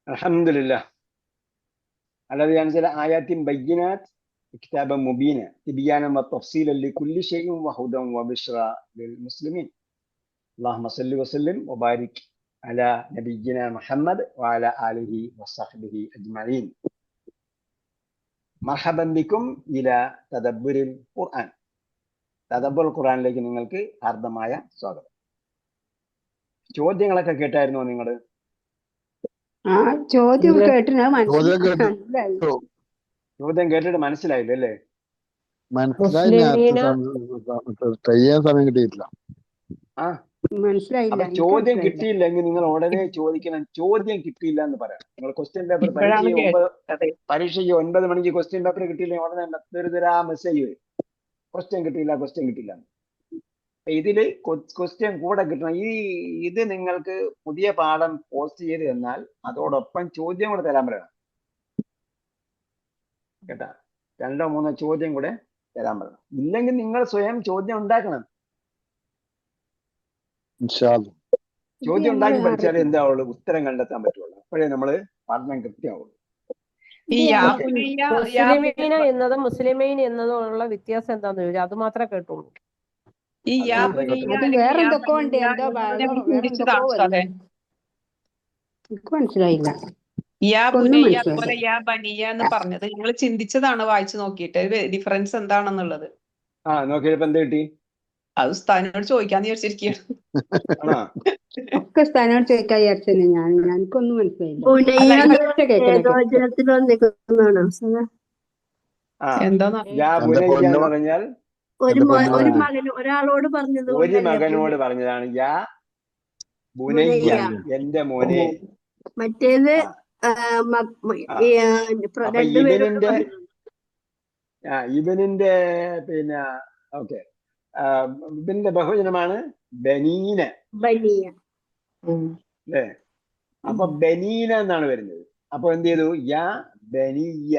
الحمد لله الذي أنزل آيات بينات كتابا مبينا تبيانا وتفصيلا لكل شيء وهدى وبشرى للمسلمين. اللهم صل وسلم وبارك على نبينا محمد وعلى آله وصحبه أجمعين. مرحبا بكم إلى تدبر القرآن. തദബ്ബുർ ഖുർആനിലേക്ക് നിങ്ങൾക്ക് ഹാർദമായ സ്വാഗതം. ചോദ്യങ്ങളൊക്കെ കേട്ടായിരുന്നോ നിങ്ങൾ? ചോദ്യം കേട്ടിട്ട് ചോദ്യം കേട്ടിട്ട് മനസ്സിലായില്ല അല്ലേ? മനസ്സിലായില്ല. ചോദ്യം കിട്ടിയില്ലെങ്കിൽ നിങ്ങൾ ഉടനെ ചോദിക്കണം. ചോദ്യം കിട്ടിയില്ല എന്ന് പറയാം. നിങ്ങൾ ക്വസ്റ്റ്യൻ പേപ്പർ പരീക്ഷയ്ക്ക് 9 മണിക്ക് ക്വസ്റ്റ്യൻ പേപ്പർ കിട്ടിയില്ലെങ്കിൽ ഉടനെ മെസ്സേജ് വരും, ക്വസ്റ്റ്യൻ കിട്ടിയില്ല. ഇതില് ക്വസ്റ്റ്യൻ കൂടെ കിട്ടണം. ഇത് നിങ്ങൾക്ക് പുതിയ പാഠം പോസ്റ്റ് ചെയ്ത് തന്നാൽ അതോടൊപ്പം ചോദ്യം കൂടെ തരാൻ പറയണം കേട്ടാ. 2 3 ചോദ്യം കൂടെ തരാൻ പറയണം. ഇല്ലെങ്കിൽ നിങ്ങൾ സ്വയം ചോദ്യം ഉണ്ടാക്കണം. ചോദ്യം ഉണ്ടാക്കി പഠിച്ചാലേ എന്താവുള്ളൂ, ഉത്തരം കണ്ടെത്താൻ പറ്റുള്ളൂ. അപ്പോഴേ നമ്മള് പഠനം കൃത്യമാവുള്ളൂ. ഈ എന്നതും മുസ്ലിമീൻ എന്നതും ഉള്ള വ്യത്യാസം എന്താന്ന് ചോദിച്ചാൽ അത് മാത്രമേ കേട്ടുള്ളൂ. ഈ മനസ്സിലായില്ല. അതുപോലെ യാ ബനിയ എന്ന് പറഞ്ഞത് നിങ്ങൾ ചിന്തിച്ചതാണ് വായിച്ചു നോക്കിയിട്ട് ഡിഫറൻസ് എന്താണെന്നുള്ളത്. നോക്കിയപ്പോ എന്താ കിട്ടി? അത് ഉസ്താദിനോട് ചോദിക്കാന്ന് വിചാരിച്ചിരിക്കുകയാണ്. ഒക്കെ ഉസ്താദിനോട് ചോദിക്കാൻ വിചാരിച്ചത് എനിക്കൊന്നും മനസ്സിലായില്ല. ഒരാളോട് പറഞ്ഞത്, ഒരു മകനോട് പറഞ്ഞതാണ് യാ ബുനയ്യ, എന്റെ മോനെ. മറ്റേത് ഇബനിന്റെ പിന്നെ ഓക്കെ, ഇബിന്റെ ബഹുജനമാണ് ബനീന അല്ലേ? അപ്പൊ ബനീന എന്നാണ് വരുന്നത്. അപ്പൊ എന്ത് ചെയ്തു? യാ ബനിയ.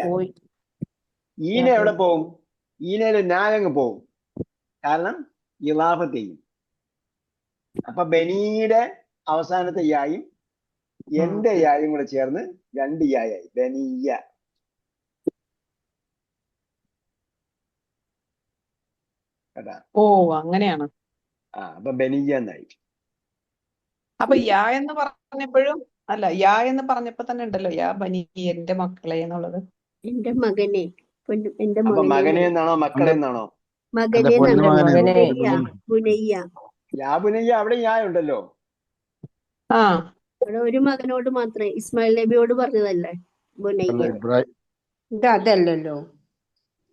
ഈന എവിടെ പോവും? ഈനയില് നാഗങ്ങ് പോവും, കാരണം ഇളാഫത്ത് ചെയ്യും. അപ്പൊ ബനീയുടെ അവസാനത്തെ യായും എന്റെ യായും കൂടെ ചേർന്ന് 2 യായി ബനിയ. ഓ അങ്ങനെയാണ്. അപ്പൊ ബനിയ എന്നായി. അപ്പൊ യാ എന്ന് പറഞ്ഞപ്പോഴും അല്ല, യാ എന്ന് പറഞ്ഞപ്പോ തന്നെ ഉണ്ടല്ലോ യാ ബനി എന്റെ മക്കളെ എന്നുള്ളത്. എന്റെ മകനെ, അപ്പൊ മകനെ എന്നാണോ മക്കളെ എന്നാണോ? മകനെ, യാ ബുനയ്യ. അവിടെ യാ ഉണ്ടല്ലോ. അവിടെ ഒരു മകനോട് മാത്രമേ, ഇസ്മായിൽ നബിയോട് പറഞ്ഞതല്ലേ ബുനയ്യ. അതല്ലല്ലോ,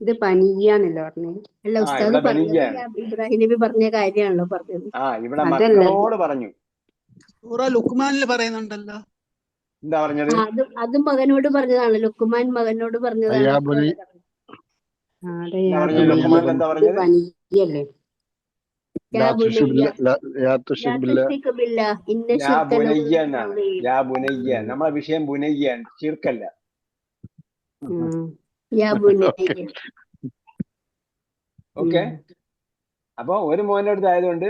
ഇത് പനിയാന്നല്ലോ പറഞ്ഞത്. അല്ല, ഉസ്താദ് പറഞ്ഞത് ഇബ്രാഹിം നബി പറഞ്ഞ കാര്യമാണല്ലോ പറഞ്ഞത്. ഇവിടെ മക്കളോട് പറഞ്ഞു. ലുക്മാനിൽ പറയുന്നുണ്ടല്ലോ. എന്താ പറഞ്ഞത്? അതും മകനോട് പറഞ്ഞതാണ്. ലുക്മാൻ മകനോട് പറഞ്ഞതാണ്. എന്താ പറഞ്ഞത്? നമ്മളെ വിഷയം ബുനയ്യ, ശിർക്കല്ല. ഓക്കെ. അപ്പൊ ഒരു മോന്റെ അടുത്ത് ആയതുകൊണ്ട്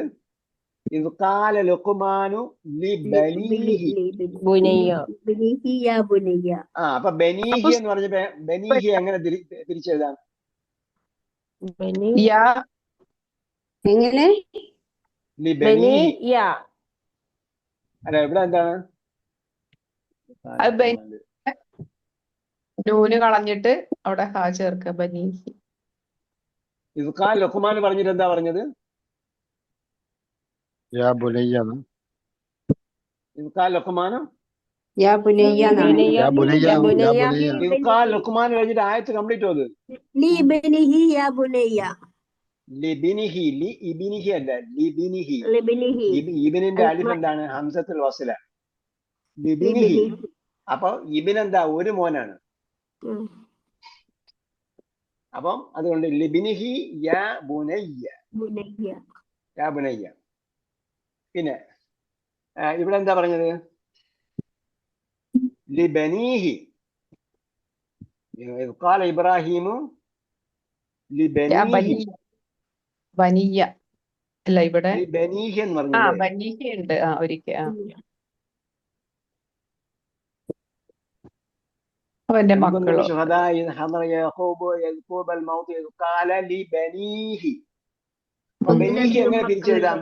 ഇത് കാല ലുക്മാനു ലിബനീഹി. അപ്പൊ ബനീഹി എന്ന് പറഞ്ഞപ്പോ ബനീഹി എങ്ങനെ തിരിച്ചെഴുതാം? എങ്ങനെ? അല്ല, ഇവിടെ എന്താണ്? നൂന് കളഞ്ഞിട്ട് അവിടെ ഹാ ചേർക്ക, ബനീഹി. ഇത് കാൽ ലുക്മാൻ പറഞ്ഞിട്ട് എന്താ പറഞ്ഞത്? ലുക്മാൻ കഴിഞ്ഞിട്ട് ആയത്ത് കംപ്ലീറ്റ് ആവുന്നത് ലിബിനിഹി. ഇബിനിഹി അല്ല, ലിബിനിഹി. ഇബിനിന്റെ അലിഫ് എന്താണ്? ഹംസത്തുൽ വസ്ല. ലിബിനിഹി. അപ്പൊ ഇബിൻ എന്താ? ഒരു മോനാണ്. അപ്പം അതുകൊണ്ട് ലിബിനിഹി യാ ബുനയ്യ. പിന്നെ ഇവിടെ എന്താ പറഞ്ഞത്? ലിബനീഹി. ഖാല ഇബ്രാഹിമു ലിബനീഹി. ബനിയ അല്ല, ഇവിടെ ബനീഹി എന്ന് പറഞ്ഞു. ബനീഹി ഉണ്ട് ഒരിക്കൽ. അവന്റെ إن كنتم മക്കളോ شهداء إذ حضر يعقوب الموت إذ قال لبنيه അപ്പൊ ബനീഹി എങ്ങനെ തിരിച്ചെഴുതാം?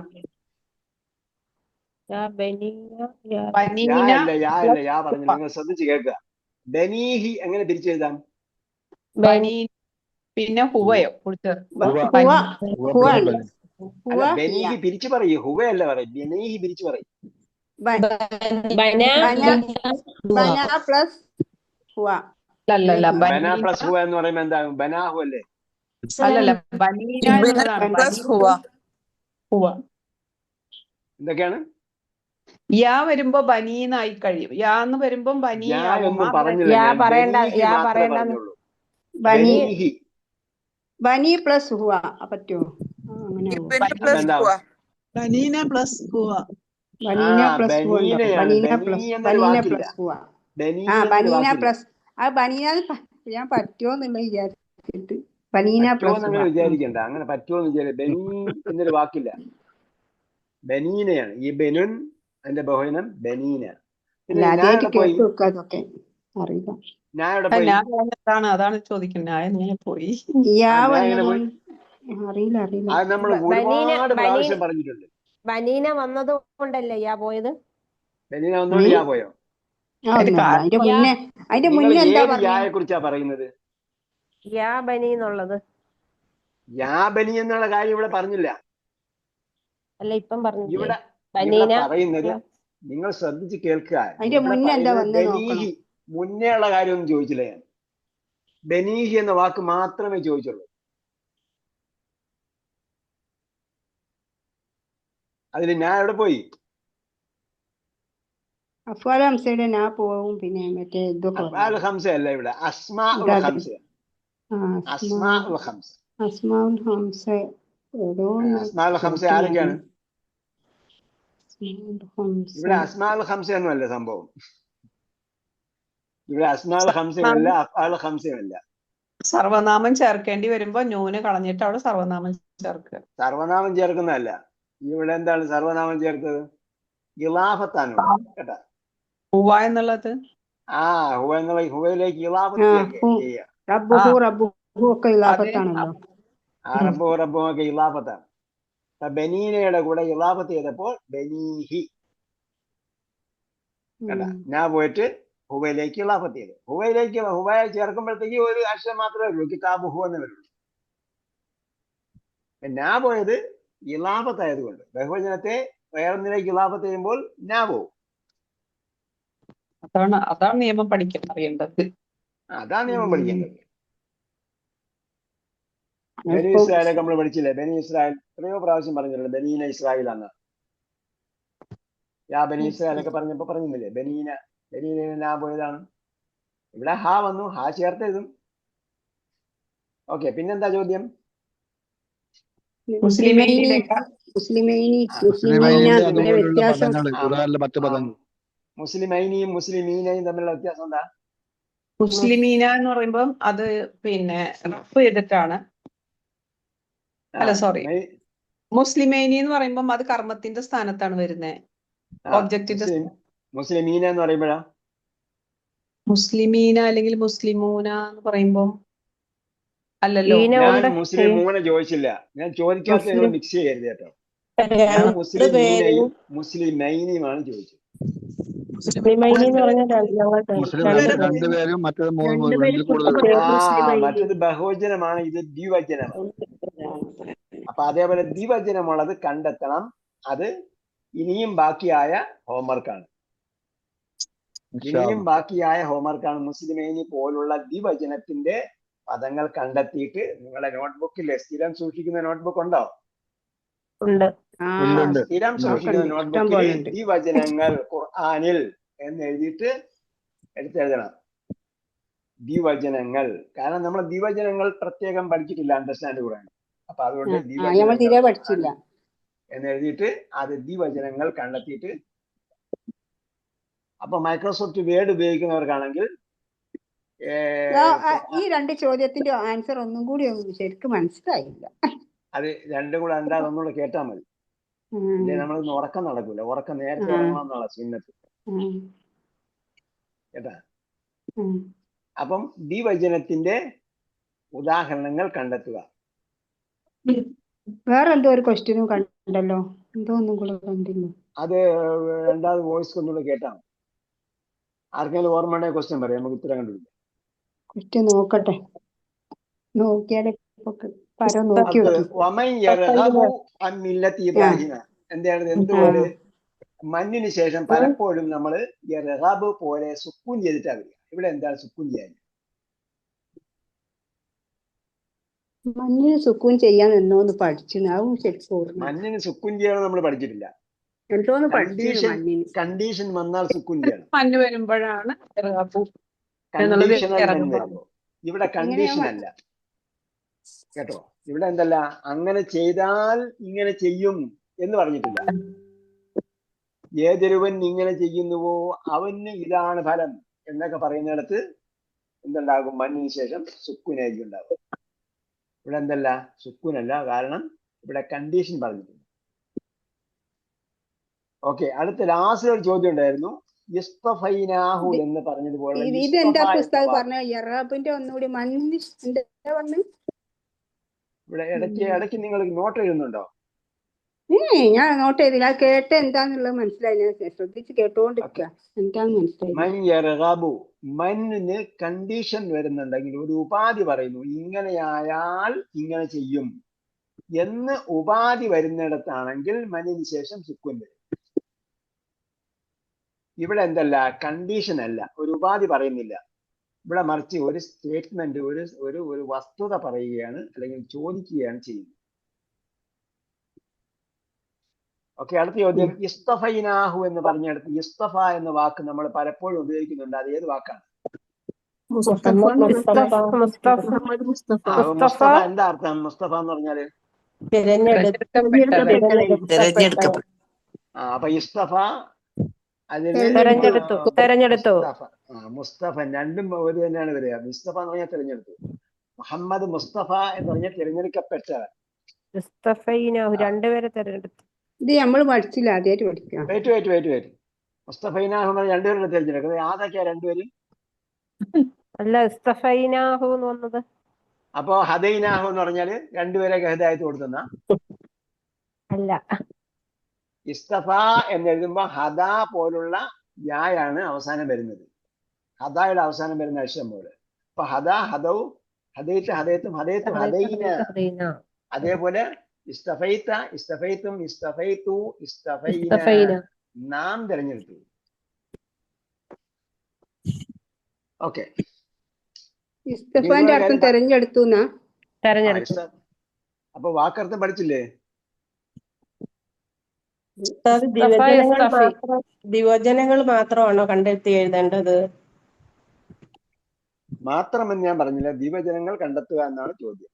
യാ ബനീന അല്ല, യാ അല്ല, യാ പറഞ്ഞു. നിങ്ങൾ ശ്രദ്ധിച്ച് കേൾക്കുക. ബനീഹി എങ്ങനെ തിരിച്ചെഴുതാം? ബനീൻ പിന്നെ ഹുവയോ കുറിച്ച് ഹുവ അല്ല, ബനീഹി പിരിച്ചു പറയൂ. ഹുവയല്ല പറയും, ബനീഹി പിരിച്ചു പറയും. ബന പ്ലസ് ഹുവ. അല്ലല്ല ബന പ്ലസ് ഹുവ എന്ന് പറയുമ്പോ എന്താ? ബനാഹു അല്ലേ? അല്ലല്ല ബനീന എന്നുള്ളതാണ് ഹുവ. എന്തൊക്കെയാണ്? യാ വരുമ്പോ ബനീനായി കഴിയും. യാ എന്ന് വരുമ്പോ ബനീയാവും. ഒന്നും പറഞ്ഞില്ല ഞാൻ. ബനീഹി മാത്രമേ പറഞ്ഞുള്ളൂ. ബനീഹി ബനി പ്ലസ് ഹുവ പറ്റുമോ? അങ്ങനെ ബനീന പ്ലസ് ഹുവ. ബനീന പ്ലസ് ഹുവ ഉണ്ടോ? ബനീന പ്ലസ് ഹുവ. ബനീന പ്ലസ് ബനീന ഞാൻ പറ്റുമോന്നുള്ള വിചാരിച്ചിട്ട് ബനീന പ്ലസ് ഹുവ. വിചാരിക്കണ്ട, അങ്ങനെ പറ്റുമോന്ന് വിചാരിക്കും. ബനീ എന്നൊരു വാക്കില്ല, ബനീനയാണ്. ഈ ബനുൻ അതിന്റെ ബഹുവചനം ബനീന. ആദ്യമായിട്ട് കേട്ടു വെക്കുക. അതൊക്കെ അറിയില്ല. അതാണ് ചോദിക്കുന്നത്. പോയി അറിയില്ല. അത് നമ്മൾ ഒരുപാട് പ്രാവശ്യം പറഞ്ഞിട്ടുണ്ട്. ബനീന വന്നത് കൊണ്ടല്ലേ യാ പോയത്? ബനീന വന്നോണ്ട് യാ പോയോ? അതിന്റെ മുന്നേ എന്താ യായെ കുറിച്ചാ പറയുന്നത്? യാ ബനി എന്നുള്ളത്. യാ ബനി എന്നുള്ള കാര്യം ഇവിടെ പറഞ്ഞില്ല. അല്ല, ഇപ്പം പറഞ്ഞു. ഇവിടെ പറയുന്നത് നിങ്ങൾ ശ്രദ്ധിച്ച് കേൾക്കുക. ബനീഹി മുന്നേ ഉള്ള കാര്യമൊന്നും ചോദിച്ചില്ല ഞാൻ. ബനീഹി എന്ന വാക്ക് മാത്രമേ ചോദിച്ചുള്ളൂ. അതിൽ ഞാൻ എവിടെ പോയി? അഫ്ആൽ ഹംസയുടെ ഞാൻ പോവും. പിന്നെ മറ്റേ അഫ്ആൽ ഹംസ അല്ല, ഇവിടെ അസ്മാഉൽ ഹംസ. അസ്മാഉൽ ഹംസ. അസ്മാഉൽ ഹംസ അസ്മാഉൽ ഹംസ ആരൊക്കെയാണ്? ഇവിടെ അസ്മാഉൽ ഹംസ ഒന്നുമല്ല സംഭവം. ഇവിടെ അസ്മാഉൽ ഹംസയല്ല, അഫ്ആൽ ഹംസയല്ല. സർവനാമം ചേർക്കേണ്ടി വരുമ്പോ നൂന് കളഞ്ഞിട്ട് അവിടെ സർവനാമം ചേർക്കുക. സർവനാമം ചേർക്കുന്നതല്ല. ഇവിടെ എന്താണ് സർവനാമം ചേർത്തത്? ഇളാഫത്താണ് കേട്ടാ. ഹുവ എന്നുള്ളത് ഹുവ എന്നുള്ള ഹുവയിലേക്ക് ഇളാഫത്ത് ചെയ്യുക. റബ്ബും ഒക്കെ ഇളാഫത്താണ്. ബനീനയുടെ കൂടെ ഇളാഫത്ത് ചെയ്തപ്പോൾ ബനീഹി കേട്ടാ. ഞാൻ പോയിട്ട് ഹുവയിലേക്ക് ഇളാഫത്ത് ചെയ്തു. ഹുവയെ ചേർക്കുമ്പോഴത്തേക്ക് ഒരു അക്ഷരം മാത്രമേ ഉള്ളൂ, കിതാബ് ഹു എന്ന് വരുള്ളൂ. ഞാൻ പോയത് ഇളാഫത്ത് ആയതുകൊണ്ട് ബഹുവചനത്തെ വേറൊന്നിലേക്ക് ഇളാഫത്ത് ചെയ്യുമ്പോൾ ഞാൻ പോവും. അതാണ് നിയമം അറിയേണ്ടത്. അതാണ് നിയമം പഠിക്കേണ്ടത്. ബനി ഇസ്രായേലൊക്കെ നമ്മൾ പഠിച്ചില്ലേ? ബനി ഇസ്രായേൽ എത്രയോ പ്രാവശ്യം പറഞ്ഞിട്ടുണ്ട്. ബനീന ഇസ്രായേലാണ്. യാ ബനി ഇസ്രായേലൊക്കെ പറഞ്ഞപ്പോ പറഞ്ഞില്ലേ? ബനീന ഞാൻ പോയതാണ്. ഇവിടെ ഹാ വന്നു, ഹാ ചേർത്തെഴുതും. ഓക്കെ, പിന്നെന്താ ചോദ്യം? മുസ്ലിമൈനിയും മുസ്ലിമീനയും തമ്മിലുള്ള വ്യത്യാസം എന്താ? മുസ്ലിമീന എന്ന് പറയുമ്പോൾ അത് പിന്നെ റഫ് ചെയ്തിട്ടാണ്. അല്ല സോറി, മുസ്ലിമൈനി എന്ന് പറയുമ്പോൾ അത് കർമ്മത്തിന്റെ സ്ഥാനത്താണ് വരുന്നത്. ഒബ്ജക്റ്റിന്റെ മുസ്ലിമീന എന്ന് പറയുമ്പോഴാ മുസ്ലിമീന അല്ലെങ്കിൽ മുസ്ലിമൂന എന്ന് പറയുമ്പോൾ അല്ലല്ലോ. ഞാൻ മുസ്ലിമൂന ചോദിച്ചില്ല. ഞാൻ ചോദിക്കാത്ത മിക്സ് ചെയ്യരുത് കേട്ടോ. ഞാൻ മുസ്ലിമീനയും മുസ്ലിമൈനിയുമാണ് ചോദിച്ചത്. മറ്റത് ബഹുവചനമാണ്, ഇത് ദ്വിവചനമാണ്. അപ്പൊ അതേപോലെ ദ്വിവചനമുള്ളത് കണ്ടെത്തണം. അത് ഇനിയും ബാക്കിയായ ഹോംവർക്കാണ്. മുസ്ലിമൈനി പോലുള്ള ദ്വിവചനത്തിന്റെ പദങ്ങൾ കണ്ടെത്തിയിട്ട് നിങ്ങളുടെ നോട്ട്ബുക്കിൽ സ്ഥിരം സൂക്ഷിക്കുന്ന നോട്ട്ബുക്ക് ഉണ്ടോ? സ്ഥിരം സൂക്ഷിക്കുന്ന നോട്ട്ബുക്കിൽ ദ്വിവചനങ്ങൾ ഖുർആനിൽ എന്ന് എഴുതിയിട്ട് എടുത്തെഴുതണം. ദ്വിവചനങ്ങൾ, കാരണം നമ്മൾ ദ്വിവചനങ്ങൾ പ്രത്യേകം പഠിച്ചിട്ടില്ല അണ്ടർസ്റ്റാൻഡ് ഖുർആൻ. അപ്പൊ അതുകൊണ്ട് പഠിച്ചില്ല എന്ന് എഴുതിയിട്ട് അത് ദ്വിവചനങ്ങൾ കണ്ടെത്തിയിട്ട്, അപ്പൊ മൈക്രോസോഫ്റ്റ് വേർഡ് ഉപയോഗിക്കുന്നവർക്കാണെങ്കിൽ ഈ രണ്ട് ചോദ്യത്തിന്റെ ആൻസർ ഒന്നും കൂടി ശരിക്കും മനസ്സിലായില്ല. അത് രണ്ടും കൂടെ എന്താ ഒന്നുകൂടെ കേട്ടാൽ മതി. നമ്മളൊന്നും ഉറക്കം നടക്കൂല. ഉറക്കം നേരത്തെ ഉറങ്ങണം എന്നുള്ള സുന്നത്ത് കേട്ടാ. അപ്പം ദ്വിവചനത്തിന്റെ ഉദാഹരണങ്ങൾ കണ്ടെത്തുക. വേറെന്തോ ഒരു ക്വസ്റ്റ്യനും കണ്ടല്ലോ, എന്തോ ഒന്നും കൂടെ കണ്ടില്ല. അത് രണ്ടാമത് വോയിസ് ഒന്നുകൂടെ കേട്ടാ ആർക്കെങ്കിലും ഓർമ്മ ഉണ്ടെങ്കിൽ ക്വസ്റ്റ്യൻ പറയാം, നമുക്ക് ഉത്തരം കണ്ടുപിടിക്കാം. ക്വസ്റ്റ്യൻ നോക്കട്ടെ, നോക്കിയാലേ പരം നോക്കി ഇബ്രാഹിമ എന്താണ്? എന്തുകൊണ്ട് മഞ്ഞിന് ശേഷം പലപ്പോഴും നമ്മൾ റഹബ് പോലെ സുക്കൂൻ ചെയ്തിട്ടാ വരിക. ഇവിടെ എന്താണ് സുക്കൂൻ ചെയ്യാൻ? മഞ്ഞിന് സുക്കൂൻ ചെയ്യാൻ എന്നോന്ന് പഠിച്ചു, അതും ശരിക്കും മഞ്ഞിന് സുക്കൂൻ ചെയ്യണം നമ്മൾ പഠിച്ചിട്ടില്ല. എന്തോന്ന് പഠിച്ചു. കണ്ടീഷൻ വന്നാൽ സുക്കൂൻ ചെയ്യണം. മഞ്ഞ് വരുമ്പോഴാണ് കണ്ടീഷണൽ മഞ്ഞ് വരുമ്പോ. ഇവിടെ കണ്ടീഷൻ അല്ല കേട്ടോ. ഇവിടെ എന്തല്ല, അങ്ങനെ ചെയ്താൽ ഇങ്ങനെ ചെയ്യും എന്ന് പറഞ്ഞിട്ടില്ല. ഏതൊരുവൻ ഇങ്ങനെ ചെയ്യുന്നുവോ അവന് ഇതാണ് ഫലം എന്നൊക്കെ പറയുന്നിടത്ത് എന്തുണ്ടാകും? മഞ്ഞിന് ശേഷം സുക്കൂനായിരിക്കും ഉണ്ടാകും. ഇവിടെ എന്തല്ല, സുക്കൂനല്ല, കാരണം ഇവിടെ കണ്ടീഷൻ പറഞ്ഞിട്ടുണ്ട്. ഓക്കെ, അടുത്ത ലാസ്റ്റ് ഒരു ചോദ്യം ഉണ്ടായിരുന്നു. ഇസ്തഫൈനാഹു എന്ന് പറഞ്ഞതുപോലെ ഇതെന്താ പുസ്തകം പറഞ്ഞ യറാബിന്റെ ഒന്നുകൂടി മഞ്ഞ് ഇവിടെ ഇടയ്ക്ക് നിങ്ങൾ നോട്ട് എഴുതുന്നുണ്ടോ? ഞാൻ നോട്ട് ചെയ്തില്ല, കേട്ട് എന്താന്നുള്ളത് മനസ്സിലായി. ഞാൻ ശ്രദ്ധിച്ച് കേട്ടോണ്ടിരിക്കുക, എന്താന്ന് മനസ്സിലായി. മഞ്ഞിന് കണ്ടീഷൻ വരുന്നുണ്ടെങ്കിൽ ഒരു ഉപാധി പറയുന്നു, ഇങ്ങനെയായാൽ ഇങ്ങനെ ചെയ്യും എന്ന് ഉപാധി വരുന്നിടത്താണെങ്കിൽ മഞ്ഞിന് ശേഷം സുക്കൂൻ വരും. ഇവിടെ എന്തല്ല, കണ്ടീഷൻ അല്ല, ഒരു ഉപാധി പറയുന്നില്ല. ഇവിടെ മറിച്ച് ഒരു സ്റ്റേറ്റ്മെന്റ്, ഒരു വസ്തുത പറയുകയാണ് അല്ലെങ്കിൽ ചോദിക്കുകയാണ് ചെയ്യുന്നത്. ഓക്കെ, അടുത്ത ചോദ്യം. ഇസ്തഫൈനാഹു എന്ന് പറഞ്ഞെടുത്ത് ഇസ്തഫ എന്ന വാക്ക് നമ്മൾ പലപ്പോഴും ഉപയോഗിക്കുന്നുണ്ട്. അത് ഏത് വാക്കാണ്? മുസ്തഫ എന്താ അർത്ഥം? മുസ്തഫ എന്ന് പറഞ്ഞാല് അപ്പൊ ഇസ്തഫ മുസ്തഫ രണ്ടും ഒരു തന്നെയാണ് വരിക. മുസ്തഫ എന്ന് പറഞ്ഞാൽ തിരഞ്ഞെടുത്തു. മുഹമ്മദ് മുസ്തഫ എന്ന് പറഞ്ഞാൽ തിരഞ്ഞെടുക്കപ്പെട്ടവൻ. രണ്ടുപേരെ തിരഞ്ഞെടുത്തു. ഇത് നമ്മൾ പഠിച്ചില്ല, ആദ്യമായിട്ട് പഠിക്കാം. വെയിറ്റ് മുസ്തഫൈനാഹു രണ്ടുപേരുടെ തിരഞ്ഞെടുക്കുന്നത്. ആതൊക്കെയാ രണ്ടുപേരും? അല്ല, ഇസ്തഫൈനാഹു എന്ന് വന്നത്. അപ്പോ ഹദൈനാഹു എന്ന് പറഞ്ഞാല് രണ്ടുപേരെ ഹിദായത്ത് കൊടുത്തുന്ന അല്ല. ഇസ്തഫ എന്ന് എഴുതുമ്പോ ഹദ പോലുള്ള യായാണ് അവസാനം വരുന്നത്. ഹദയുടെ അവസാനം വരുന്ന അക്ഷരം പോലെ. അപ്പൊ ഹദ, ഹദൗ, ഹദൈത്ത്, ഹദൈത്തും, ഹദൈത്തു, ഹദൈന. അതേപോലെ ഇസ്തഫൈത്ത, ഇസ്തഫൈത്തും, ഇസ്തഫൈത്തു, ഇസ്തഫൈന, നാം തിരഞ്ഞെടുത്തു. ഓക്കെ, ഇസ്തഫാന്റെ അർത്ഥം തെരഞ്ഞെടുത്തു. അപ്പൊ വാക്കർത്ഥം പഠിച്ചില്ലേ? ദ്വിവചനങ്ങൾ മാത്രമാണോ കണ്ടെത്തി എഴുതേണ്ടത്? മാത്രമെന്ന് ഞാൻ പറഞ്ഞില്ല, ദ്വിവചനങ്ങൾ കണ്ടെത്തുക എന്നാണ് ചോദ്യം.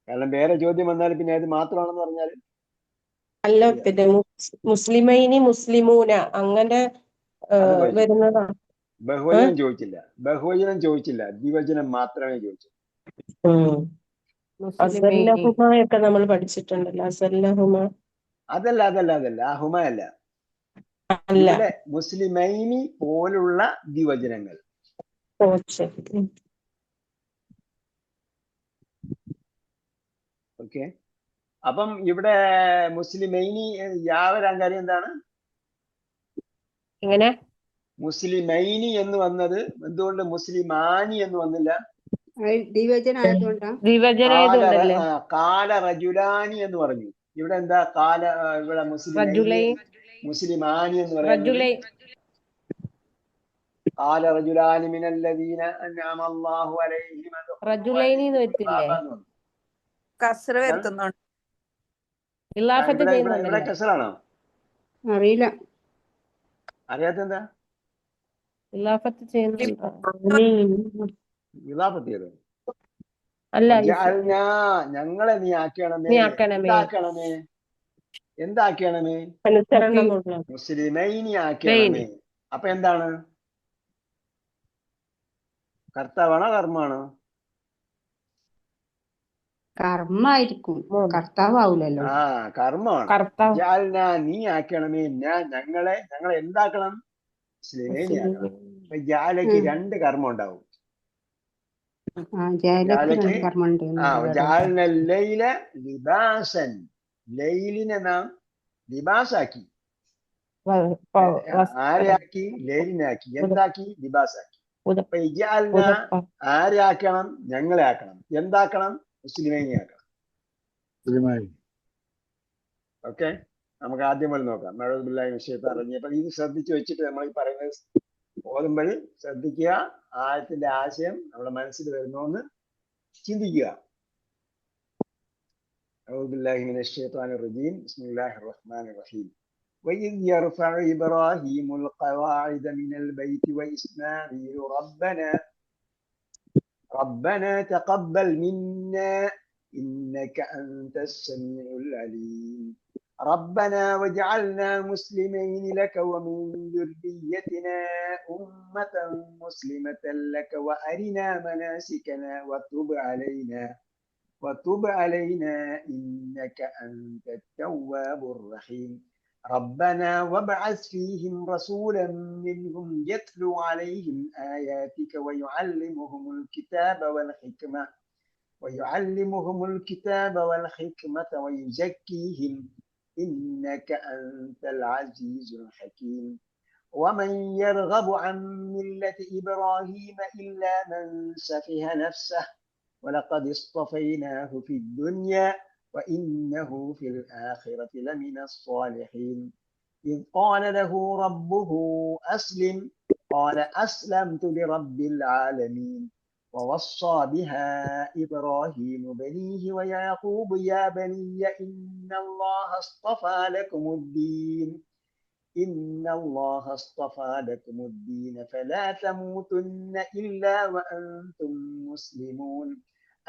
കാരണം വേറെ ചോദ്യം വന്നാൽ പിന്നെ അത് മാത്രമാണെന്ന് പറഞ്ഞാൽ അല്ല, പിന്നെ മുസ്ലിമൈനി, മുസ്ലിമൂന അങ്ങനെ വരുന്നതാണ്. ബഹുവചനം ചോദിച്ചില്ല, ദ്വിവചനം മാത്രമേ ചോദിച്ചു. അസല്ലഹുമയൊക്കെ നമ്മൾ പഠിച്ചിട്ടുണ്ടല്ലോ. അസല്ലഹുമ അതല്ല ഹുമ അല്ല. ഇവിടെ മുസ്ലിമൈനി പോലുള്ള ദ്വിവചനങ്ങൾ. ഓക്കെ, അപ്പം ഇവിടെ മുസ്ലിമൈനി വരാൻ കാര്യം എന്താണ്? എങ്ങനെ മുസ്ലിമൈനി എന്ന് വന്നത് എന്തുകൊണ്ട് മുസ്ലിമാനി എന്ന് വന്നില്ല? കാല റജുലാനി എന്ന് പറഞ്ഞു. ഇവിടെ എന്താ ഇവിടെ മുസ്ലിമാനി എന്ന് പറയുന്നത്? കാല റജുലാനി മിനല്ലദീന അൻഅമ അല്ലാഹു അലൈഹിം റജുലൈനി എന്ന് വരത്തില്ലേ? കസ്റ വരുത്തുന്നുണ്ട്. ഇവിടെ കസ്റാണോ? അറിയില്ല, അറിയാത്തെന്താ? ഇലാഫത്ത് ചെയ്യുന്നുണ്ടോ? അല്ല, ഞങ്ങളെ നീ ആക്കണമേ. എന്താക്കണമേ? മുസ്ലിമൈനി ആക്കണമേ. അപ്പൊ എന്താണ്? കർത്താവാണോ കർമ്മാണോ? കർമ്മായിരിക്കും, കർത്താവൂലല്ലോ. കർമ്മമാണ്. നീ ആക്കണമേ, ഞങ്ങളെ എന്താക്കണം? മുസ്ലിമേനി ആക്കണം. അപ്പൊ ജാലയ്ക്ക് രണ്ട് കർമ്മം ഉണ്ടാവും. ജാലയ്ക്ക് ജാലന ലൈല ലിബാസൻ, ലൈലിനെ നാം ലിബാസാക്കി. ആരെയാക്കി? ലൈലിനാക്കി. എന്താക്കി? ലിബാസാക്കി. അപ്പൊ ഇജാലിന ആരെയാക്കണം? ഞങ്ങളെ ആക്കണം. എന്താക്കണം? മുസ്ലിമേനി ആക്കണം. ഓക്കെ, നമുക്ക് ആദ്യം മുതൽ നോക്കാം. മഴബില്ലാഹി മിനശ്ശൈത്താനിർ റജീം. അപ്പൊ ഇത് ശ്രദ്ധിച്ചു വെച്ചിട്ട് നമ്മൾ ഈ പറയുന്നത് ഓതുമ്പോൾ ശ്രദ്ധിക്കുക. ആയത്തിന്റെ ആശയം നമ്മുടെ മനസ്സിൽ വരുന്നോന്ന് ചിന്തിക്കുക. മഴബില്ലാഹി മിനശ്ശൈത്താനിർ റജീം. ബിസ്മില്ലാഹിർ റഹ്മാനിർ റഹീം. وإذ يرفع إبراهيم القواعد من البيت وإسماعيل ربنا تقبل منا إنك أنت السميع العليم ربنا واجعلنا مسلمين لك ومن ذريتنا أمة مسلمة لك وأرنا مناسكنا وتب علينا إنك أنت التواب الرحيم ربنا وابعث فيهم رسولا منهم يتلو عليهم آياتك ويعلمهم الكتاب والحكمة ويزكيهم إنك أنت العزيز الحكيم ومن يرغب عن ملة إبراهيم إلا من سفه نفسه ولقد اصطفيناه في الدنيا وإنه في الآخرة لمن الصالحين إذ قال له ربه أسلم قال أسلمت لرب العالمين ووصى بها إبراهيم بنيه ويعقوب يا بني إن الله اصطفى لكم الدين فلا تموتن إلا وأنتم مسلمون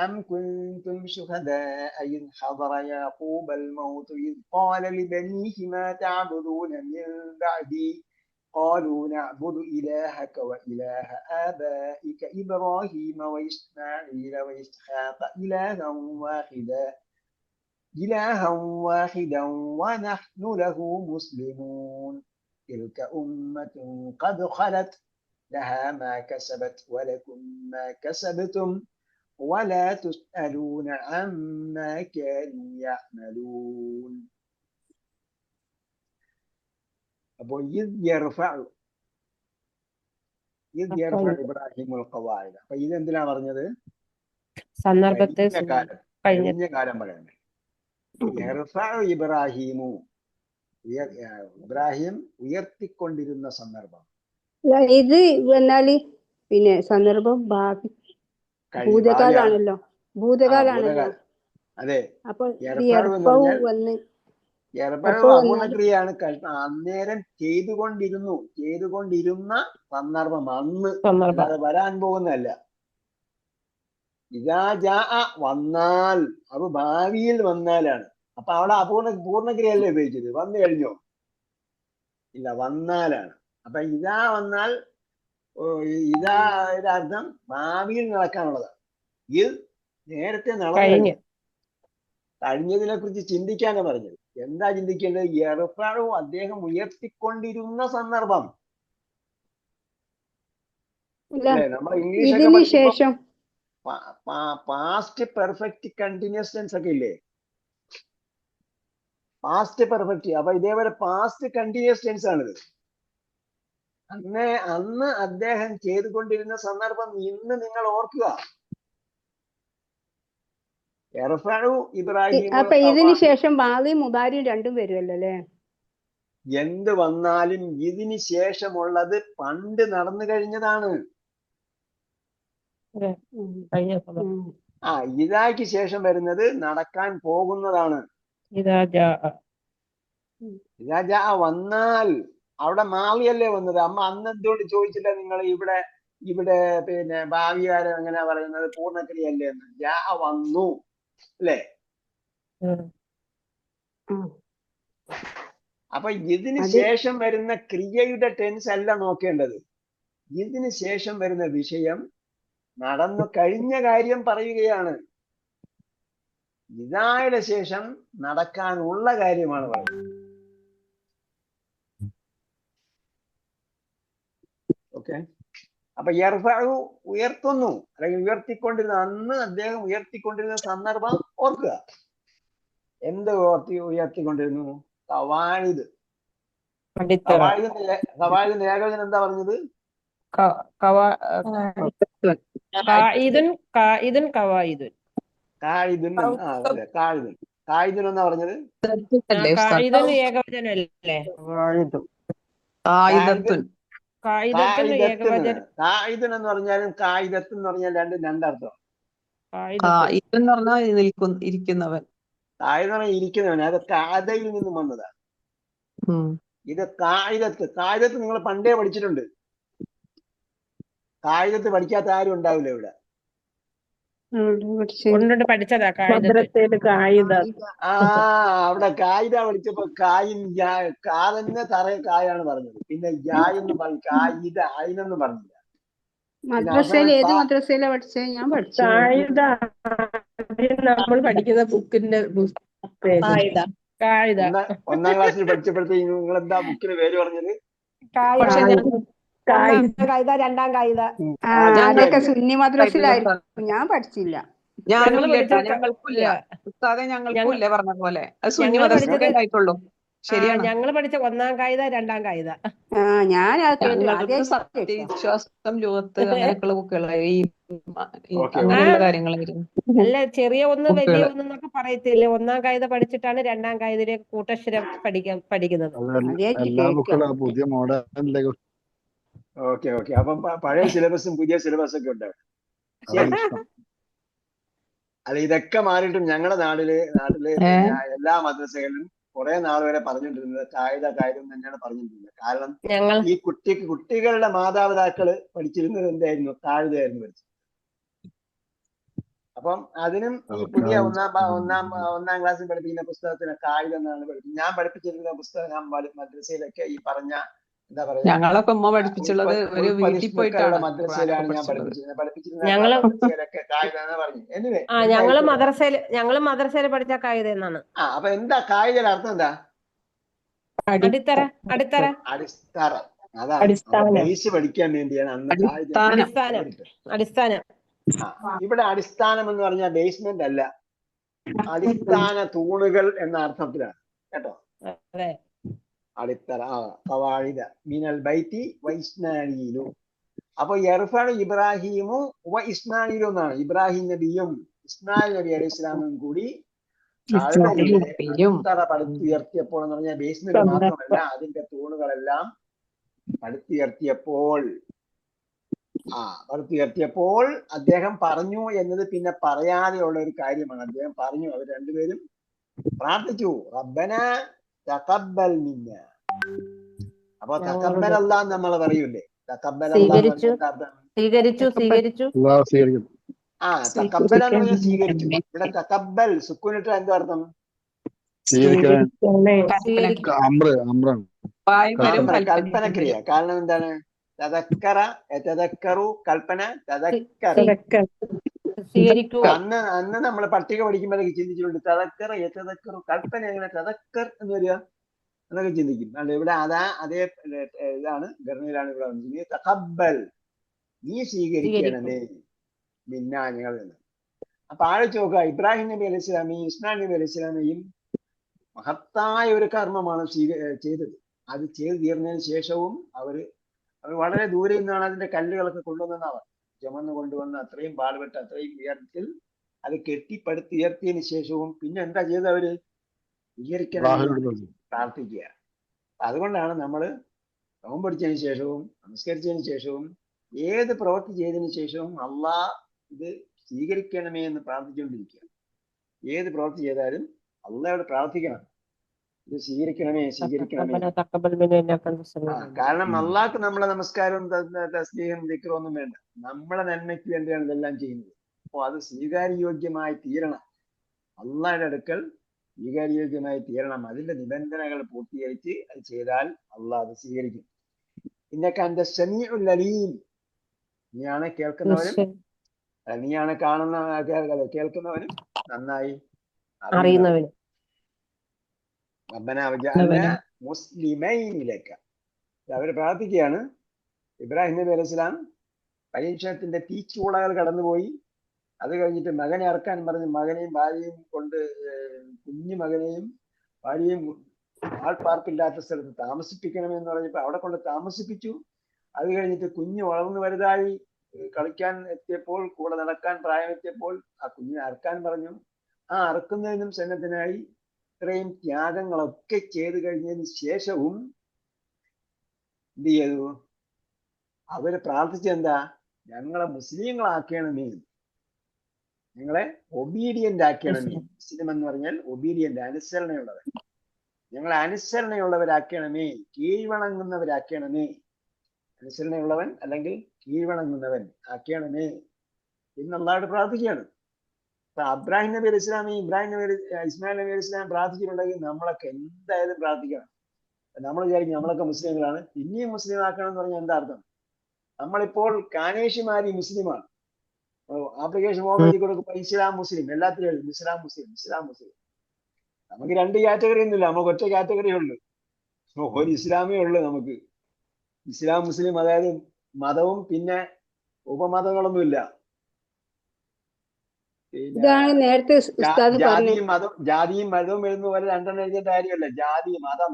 أم كنتم شهداء إذ حضر يعقوب الموت إذ قال لبنيه ما تعبدون من بعدي قالوا نعبد إلهك وإله آبائك إبراهيم وإسماعيل وإسحاق إلها واحدا ونحن له مسلمون تلك أمة قد خلت لها ما كسبت ولكم ما كسبتم ولا تسألون عما كانوا يعملون. അപ്പോൾ ഇബ്രാഹിമുൽ ഖവാഇദ. അപ്പൊ ഇതെന്തിനാ പറഞ്ഞത്? സന്ദർഭത്തെ കഴിഞ്ഞ കാലം പറയണ്ടേ. ഇബ്രാഹിം ഉയർത്തിക്കൊണ്ടിരുന്ന സന്ദർഭം. ഇത് എന്നാല് പിന്നെ സന്ദർഭം ഭാവി ഭൂതകാലാണല്ലോ. അതെ. അപ്പൊ അപൂർണക്രിയയാണ്. അന്നേരം ചെയ്തുകൊണ്ടിരുന്ന സന്ദർഭം, അന്ന്, അല്ലാതെ വരാൻ പോകുന്നതല്ല. ഇദാ ജാഅ വന്നാൽ, അപ്പൊ ഭാവിയിൽ വന്നാലാണ്. അപ്പൊ അവിടെ പൂർണ്ണക്രിയല്ലേ ഉപയോഗിച്ചത്? വന്നു കഴിഞ്ഞോ? ഇല്ല, വന്നാലാണ്. അപ്പൊ ഇതാ വന്നാൽ അർത്ഥം ഭാവിയിൽ നടക്കാനുള്ളതാണ്. ഇത് നേരത്തെ നടന്നു കഴിഞ്ഞതിനെ കുറിച്ച് ചിന്തിക്കാനാണ് പറഞ്ഞത്. എന്താ ചിന്തിക്കേണ്ടത്? യർഫഉ, അദ്ദേഹം ഉയർത്തിക്കൊണ്ടിരുന്ന സന്ദർഭം. നമ്മൾ English past perfect continuous tense ഒക്കെ ഇല്ലേ? Past perfect. അപ്പൊ ഇതേപോലെ പാസ്റ്റ് കണ്ടിന്യൂസ് ടെൻസ് ആണിത്. അന്ന് അദ്ദേഹം ചെയ്തുകൊണ്ടിരുന്ന സന്ദർഭം ഇന്ന് നിങ്ങൾ ഓർക്കുക. അപ്പൊ ഇതിന് ശേഷം മാദിയും മുദാരിയും രണ്ടും വരുമല്ലോ അല്ലേ? എന്ത് വന്നാലും ഇതിന് ശേഷമുള്ളത് പണ്ട് നടന്നു കഴിഞ്ഞതാണ്. ഇതാക്ക് ശേഷം വരുന്നത് നടക്കാൻ പോകുന്നതാണ്. ഇദാ ജാഅ വന്നാൽ, അവിടെ മാവിയല്ലേ വന്നത്. അന്ന് എന്തുകൊണ്ട് ചോദിച്ചില്ല നിങ്ങൾ? ഇവിടെ പിന്നെ ഭാവികാരം എങ്ങനെയാ പറയുന്നത്? പൂർണ്ണക്രിയല്ലേ എന്ന്. ജാഅ വന്നു അല്ലേ? അപ്പൊ ഇതിന് ശേഷം വരുന്ന ക്രിയയുടെ ടെൻസ് അല്ല നോക്കേണ്ടത്. ഇതിന് ശേഷം വരുന്ന വിഷയം നടന്നു കഴിഞ്ഞ കാര്യം പറയുകയാണ്. ഇതായുടെ ശേഷം നടക്കാനുള്ള കാര്യമാണ് പറയുന്നത്. ഓക്കെ. അപ്പൊ യർഫഉ ഉയർത്തുന്നു, അല്ലെങ്കിൽ ഉയർത്തിക്കൊണ്ടിരുന്ന, അന്ന് അദ്ദേഹം ഉയർത്തിക്കൊണ്ടിരുന്ന സന്ദർഭം ഓർക്കുക. എന്ത് ഉയർത്തിക്കൊണ്ടിരുന്നു? ഖവാഇദ്. അടിത്തറ. ഖവാഇദിന്റെ ഏകവചനം എന്താ പറഞ്ഞത്? ഖായിദുൻ ഖായിദുൻ ഖവായിദുൻ. ഖായിദുൻ. ഖായിദുൻ. ഖായിദുൻ എന്നാ പറഞ്ഞത്? ഖായിദുൻ ഏകവചനല്ലേ? ആയുധത്തുൻ. ഖായിദത്തുൻ ഏകവചനം. ഖായിദുൻ എന്ന് പറഞ്ഞാലും ഖായിദത്തുൻ എന്ന് പറഞ്ഞാൽ രണ്ടർത്ഥം. ഇതെന്ന് പറഞ്ഞാൽ ഇരിക്കുന്നവൻ. ഖായിദ് എന്ന് പറഞ്ഞാൽ ഇരിക്കുന്നവൻ. അത് ഖാദയിൽ നിന്നും വന്നതാണ്. ഇത് ഖായിദത്ത്. ഖായിദത്ത് നിങ്ങൾ പണ്ടേ പഠിച്ചിട്ടുണ്ട്. ഖായിദത്ത് പഠിക്കാത്ത ആരും ഉണ്ടാവില്ല ഇവിടെ. പഠിച്ചതാ അവിടെ കായിദ പഠിച്ചപ്പോ കായും കാ തന്നെ തറയെ കായാണ് പറഞ്ഞത്. പിന്നെ യായെന്ന് പറഞ്ഞു, കായിദ ആയിനെന്ന് പറഞ്ഞില്ല. മദ്രസയിൽ ഏത് മദ്രസയിലാ പഠിച്ചത്? ഞാൻ പഠിച്ചു നമ്മൾ പഠിക്കുന്ന ബുക്കിന്റെ ഒന്നാം ക്ലാസ്സിൽ പഠിച്ചപ്പോഴത്തേക്ക് നിങ്ങൾ എന്താ ബുക്കിന് പേര് പറഞ്ഞത്? രണ്ടാം കായിദ. അതൊക്കെ സുന്നി മദ്രസയിലായിരുന്നു, ഞാൻ പഠിച്ചില്ല. ഞങ്ങൾക്കില്ല പറഞ്ഞ പോലെ. അത് സുന്നി മദ്രസയിലേ ഉണ്ടായിട്ടുള്ളൂ. ശരിയാണ്. ഞങ്ങൾ പഠിച്ച ഒന്നാം കായിദ രണ്ടാം കായിദ. സത്യവിശ്വാസം, ലോകത്ത് അങ്ങനെയൊക്കെയുള്ള ബുക്കുകളായി അങ്ങനെയുള്ള കാര്യങ്ങളായിരുന്നു. അല്ല, ചെറിയ ഒന്ന് വലിയ ഒന്നൊക്കെ പറയത്തില്ലേ? ഒന്നാം കായിദ പഠിച്ചിട്ടാണ് രണ്ടാം കായിദയിലേക്ക് കൂട്ടക്ഷരം പഠിക്കുന്നത്. പുതിയ മോഡൽ. ഓക്കെ. അപ്പം പഴയ സിലബസും പുതിയ സിലബസും ഒക്കെ ഉണ്ട്. അല്ല, ഇതൊക്കെ മാറിയിട്ടും ഞങ്ങളുടെ നാട്ടില് എല്ലാ മദ്രസകളിലും കുറെ നാൾ വരെ പറഞ്ഞുകൊണ്ടിരുന്നത് കായിദ തന്നെയാണ് പറഞ്ഞുകൊണ്ടിരുന്നത്. കാരണം ഈ കുട്ടികളുടെ മാതാപിതാക്കള് പഠിച്ചിരുന്നത് എന്തായിരുന്നു? കായിദയായിരുന്നു പഠിച്ചത്. അപ്പം അതിനും ഈ പുതിയ ഒന്നാം ക്ലാസ്സിൽ പഠിപ്പിക്കുന്ന പുസ്തകത്തിന് കായിദ എന്നാണ് പഠിപ്പിച്ചത്. ഞാൻ പഠിപ്പിച്ചിരുന്ന പുസ്തകം മദ്രസയിലൊക്കെ ഈ പറഞ്ഞ എന്താ പറയാ, ഞങ്ങളൊക്കെ ഉമ്മ പഠിപ്പിച്ചുള്ളത് ഒരു വീട്ടിൽ പോയിട്ടാണ് മദ്രസയിലാണ് ഞാൻ പഠിപ്പിച്ചിരുന്നതൊക്കെ കായിദ എന്ന് പറഞ്ഞു. എനിവേ, ഞങ്ങള് മദ്രസയിൽ പഠിച്ച കായിദ എന്നാണ്. അപ്പൊ എന്താ കായിദയുടെ അർത്ഥം? എന്താ? അടിത്തറ. അതാണ് ബേസ് പഠിക്കാൻ വേണ്ടിയാണ് അന്ന് അടിസ്ഥാനം. ഇവിടെ അടിസ്ഥാനം എന്ന് പറഞ്ഞാൽ ബേസ്മെന്റ് അല്ല, അടിസ്ഥാന തൂണുകൾ എന്ന അർത്ഥത്തിലാണ് കേട്ടോ. അടിത്തറ. ഖവാഇദ മിനൽ ബൈത്തി വ ഇസ്മാഈലു. അപ്പൊ യർഫഉ ഇബ്രാഹിമു വ ഇസ്മാഈലു എന്നാണ്. ഇബ്രാഹിം നബിയും ഇസ്മായിൽ നബി അലൈഹി ഇസ്ലാമും കൂടി അടിത്തറ പടുത്തുയർത്തിയപ്പോൾ എന്ന് പറഞ്ഞാൽ ബേസ്മെന്റ് മാത്രമല്ല, അതിന്റെ തൂണുകളെല്ലാം പടുത്തുയർത്തിയപ്പോൾ അദ്ദേഹം പറഞ്ഞു എന്നത് പിന്നെ പറയാതെയുള്ള ഒരു കാര്യമാണ്. അദ്ദേഹം പറഞ്ഞു, അവർ രണ്ടുപേരും പ്രാർത്ഥിച്ചു, റബ്ബന തഖബ്ബൽ മിന്ന. അപ്പൊ തഖബ്ബൽ അല്ലാഹ് നമ്മൾ പറയൂലേ, തഖബ്ബൽ സ്വീകരിച്ചു. തഖബ്ബൽ എന്ന് പറഞ്ഞാൽ സ്വീകരിച്ചു. ഇവിടെ തഖബ്ബൽ സുക്കൂനിട്ട എന്താ അർത്ഥം? കൽപ്പനക്രിയ. കാരണം എന്താണ്? തദക്കറ യതദക്കറു, കൽപ്പന തദക്കർ. അന്ന് നമ്മൾ പട്ടിക പഠിക്കുമ്പോഴേക്ക് ചിന്തിച്ചിട്ടുണ്ട്, തദക്കറ യതദക്കറു, കൽപ്പന എങ്ങനെ തദക്കർ എന്ന് വരിക എന്നൊക്കെ ചിന്തിക്കും. അല്ല, ഇവിടെ അതേ ഇതാണ്, ഘടനയിലാണ് ഇവിടെ വന്നിരിക്കുന്നത്. തഖബ്ബൽ, നീ സ്വീകരിക്കണമേ മിന്നാ ഞങ്ങൾ എന്ന്. അപ്പൊ ആലോചിച്ച് നോക്കുക, ഇബ്രാഹിം നബി അലൈഹി സ്വലാമയും ഇസ്മായിൽ നബി അലൈഹി സ്വലാമയും മഹത്തായ ഒരു കർമ്മമാണ് ചെയ്തത്. അത് ചെയ്തു തീർന്നതിന് ശേഷവും അവർ വളരെ ദൂരെ നിന്നാണ് അതിന്റെ കല്ലുകളൊക്കെ കൊണ്ടുവന്നവർ ചുമന്ന് കൊണ്ടുവന്ന് അത്രയും പാടുപെട്ട് അത്രയും ഉയരത്തിൽ അത് കെട്ടിപ്പടുത്തുയർത്തിയതിനു ശേഷവും പിന്നെ എന്താ ചെയ്തത്? അവര് സ്വീകരിക്കണം, പ്രാർത്ഥിക്കുക. അതുകൊണ്ടാണ് നമ്മൾ നോമ്പടിച്ചതിന് ശേഷവും നമസ്കരിച്ചതിന് ശേഷവും ഏത് പ്രവൃത്തി ചെയ്തതിനു ശേഷവും അള്ളാഹ് ഇത് സ്വീകരിക്കണമേ എന്ന് പ്രാർത്ഥിച്ചുകൊണ്ടിരിക്കുക. ഏത് പ്രവൃത്തി ചെയ്താലും അള്ളാഹയോട് പ്രാർത്ഥിക്കണം, ഇത് സ്വീകരിക്കണമേ. കാരണം അള്ളാഹ്ക്ക് നമ്മളെ നമസ്കാരവും തസ്ബീഹും ദിക്റും ഒന്നും വേണ്ട, നമ്മളെ നന്മയ്ക്ക് വേണ്ടിയാണ് ഇതെല്ലാം ചെയ്യുന്നത്. അപ്പൊ അത് സ്വീകാര്യോഗ്യമായി തീരണം, അള്ളാഹയുടെ അടുക്കൽ സ്വീകാര്യോഗ്യമായി തീരണം. അതിന്റെ നിബന്ധനകൾ പൂർത്തീകരിച്ച് അത് ചെയ്താൽ അള്ളാഹ് അത് സ്വീകരിക്കും. ഇന്നക അൻത സമീഉൽ അലീം, നീയാണ് കേൾക്കുന്നവരും നീയാണ് കേൾക്കുന്നവനും നന്നായി അറിയുന്നവനും. റബ്ബനാ വജഅൽനാ മുസ്ലിമൈനി ലക. അവര് പ്രാർത്ഥിക്കുകയാണ്, ഇബ്രാഹിം നബി അലൈഹി സ്വലാം പരീക്ഷണത്തിന്റെ തീച്ചൂളകൾ കടന്നുപോയി. അത് കഴിഞ്ഞിട്ട് മകനെ ഇറക്കാൻ പറഞ്ഞ് മകനെയും ഭാര്യയും കൊണ്ട് കുഞ്ഞു മകനെയും ഭാര്യയും ആൾപ്പാർപ്പില്ലാത്ത സ്ഥലത്ത് താമസിപ്പിക്കണമെന്ന് പറഞ്ഞപ്പോൾ അവിടെ കൊണ്ട് താമസിപ്പിച്ചു. അത് കഴിഞ്ഞിട്ട് കുഞ്ഞ് വളർന്നു വലുതായി കളിക്കാൻ എത്തിയപ്പോൾ, കൂടെ നടക്കാൻ പ്രായമെത്തിയപ്പോൾ ആ കുഞ്ഞിനെ അറക്കാൻ പറഞ്ഞു. ആ അറക്കുന്നതിനും സന്നദ്ധനായി. ഇത്രയും ത്യാഗങ്ങളൊക്കെ ചെയ്തു കഴിഞ്ഞതിന് ശേഷവും എന്ത് ചെയ്തു? അവര് പ്രാർത്ഥിച്ചെന്താ? ഞങ്ങളെ മുസ്ലിങ്ങളാക്കണമേ, ഞങ്ങളെ ഒബീഡിയന്റ് ആക്കണമേ. മുസ്ലിം എന്ന് പറഞ്ഞാൽ ഒബീഡിയന്റ്, അനുസരണയുള്ളവർ. ഞങ്ങളെ അനുസരണയുള്ളവരാക്കണമേ, കീഴ്വണങ്ങുന്നവരാക്കണമേ. അനുസരണയുള്ളവൻ അല്ലെങ്കിൽ കീഴ്വണങ്ങുന്നവൻ ആക്കണമേ എന്ന് അള്ളാഹുവോട് പ്രാർത്ഥിക്കുകയാണ്. അപ്പൊ ഇബ്രാഹിം നബി അലൈഹി ഇസ്ലാമി ഇസ്മായിൽ നബി അലൈഹി ഇസ്ലാം പ്രാർത്ഥിച്ചിട്ടുണ്ടെങ്കിൽ നമ്മളൊക്കെ എന്തായാലും പ്രാർത്ഥിക്കണം. നമ്മൾ വിചാരിക്കും നമ്മളൊക്കെ മുസ്ലിങ്ങളാണ്, പിന്നെയും മുസ്ലിം ആക്കണം എന്ന് പറഞ്ഞാൽ എന്താ അർത്ഥം? നമ്മളിപ്പോൾ കാനേഷിമാരി മുസ്ലിമാണ്. ആപ്ലിക്കേഷൻ ഫോം എഴുതി കൊടുക്കുമ്പോൾ ഇസ്ലാം മുസ്ലിം, എല്ലാത്തിലും എഴുതും ഇസ്ലാം മുസ്ലിം, ഇസ്ലാം മുസ്ലിം. നമുക്ക് 2 കാറ്റഗറി ഒന്നുമില്ല, നമുക്ക് ഒറ്റ കാറ്റഗറി ഉള്ളു, ഒരു ഇസ്ലാമേ ഉള്ളു നമുക്ക്. ഇസ്ലാം മുസ്ലിം, അതായത് മതവും പിന്നെ ഉപമതങ്ങളൊന്നുമില്ല. ജാതിയും മതവും എഴുതുന്ന പോലെ 2 എഴുതിയ കാര്യമല്ല. ജാതി മതം,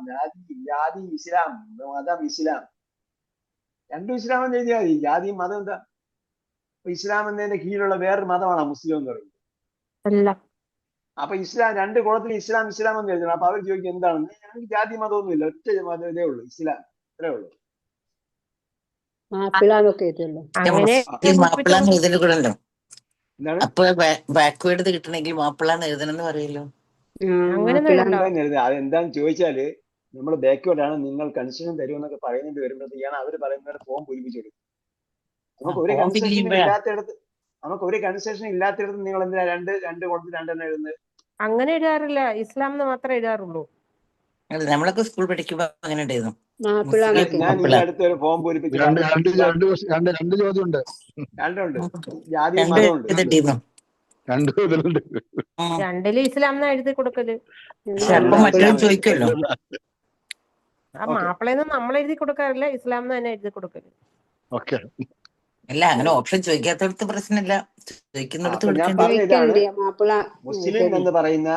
ജാതി ഇസ്ലാം, മതം ഇസ്ലാം, 2 ഇസ്ലാം എന്ന് എഴുതിയാൽ മതി. ജാതിയും മതം എന്താ? ഇസ്ലാം എന്നതിന്റെ കീഴിലുള്ള വേറൊരു മതമാണ് മുസ്ലിം എന്ന് പറയുന്നത്. അപ്പൊ ഇസ്ലാം 2 കുളത്തിൽ ഇസ്ലാം ഇസ്ലാം എന്ന് എഴുതണം. അപ്പൊ അവർ ചോദിക്കും എന്താണെന്ന്. ഞങ്ങൾക്ക് ജാതി മതമൊന്നുമില്ല, ഒറ്റ മതം ഇതേ ഉള്ളൂ, ഇസ്ലാം, ഇത്രേ ഉള്ളൂ. അപ്പൊ ബാക്ക്വേർഡ് കിട്ടണമെങ്കിൽ മാപ്പിളാന്ന് എഴുതണമെന്ന് പറയല്ലോ. അതെന്താന്ന് ചോദിച്ചാല് നമ്മൾ ബാക്ക്വേർഡ് ആണ്, നിങ്ങൾ കൺസെഷൻ തരുമെന്നൊക്കെ പറയുന്നത് വരുമ്പോഴത്തേക്കാണ് അവർ പറയുന്നത് ഫോം പൂരിപ്പിച്ചെടുക്കും. നമുക്ക് ഒരു കൺസെഷൻ ഇല്ലാത്തിടത്ത് നിങ്ങൾ എന്തിനാ 2 കൊടുത്ത് 2 എഴുതുന്നത്? അങ്ങനെ എഴുതാറില്ല, ഇസ്ലാം മാത്രമേ എഴുതാറുള്ളൂ. നമ്മളൊക്കെ സ്കൂൾ പഠിക്കുമ്പോ അങ്ങനെ ഉണ്ടായിരുന്നു. ഞാൻ ഈ അടുത്തൊരു ഫോം പൂരിപ്പിച്ചു. 2 ചോദ്യമുണ്ട്, 2 ജാതി മതമുണ്ട്, 2 ഇസ്ലാം എന്നാ എഴുതി കൊടുക്കല്. ചോദിക്കല്ലോ, ആ മാപ്പിളയെന്ന് നമ്മൾ എഴുതി കൊടുക്കാറില്ല, ഇസ്ലാം എന്ന് തന്നെ എഴുതി കൊടുക്കല്. അല്ല, അങ്ങനെ ഓപ്ഷൻ ചോദിക്കാത്തടത്ത് പ്രശ്നമില്ല, ചോദിക്കുന്നിടത്ത് മുസ്ലിം എന്ന് പറയുന്ന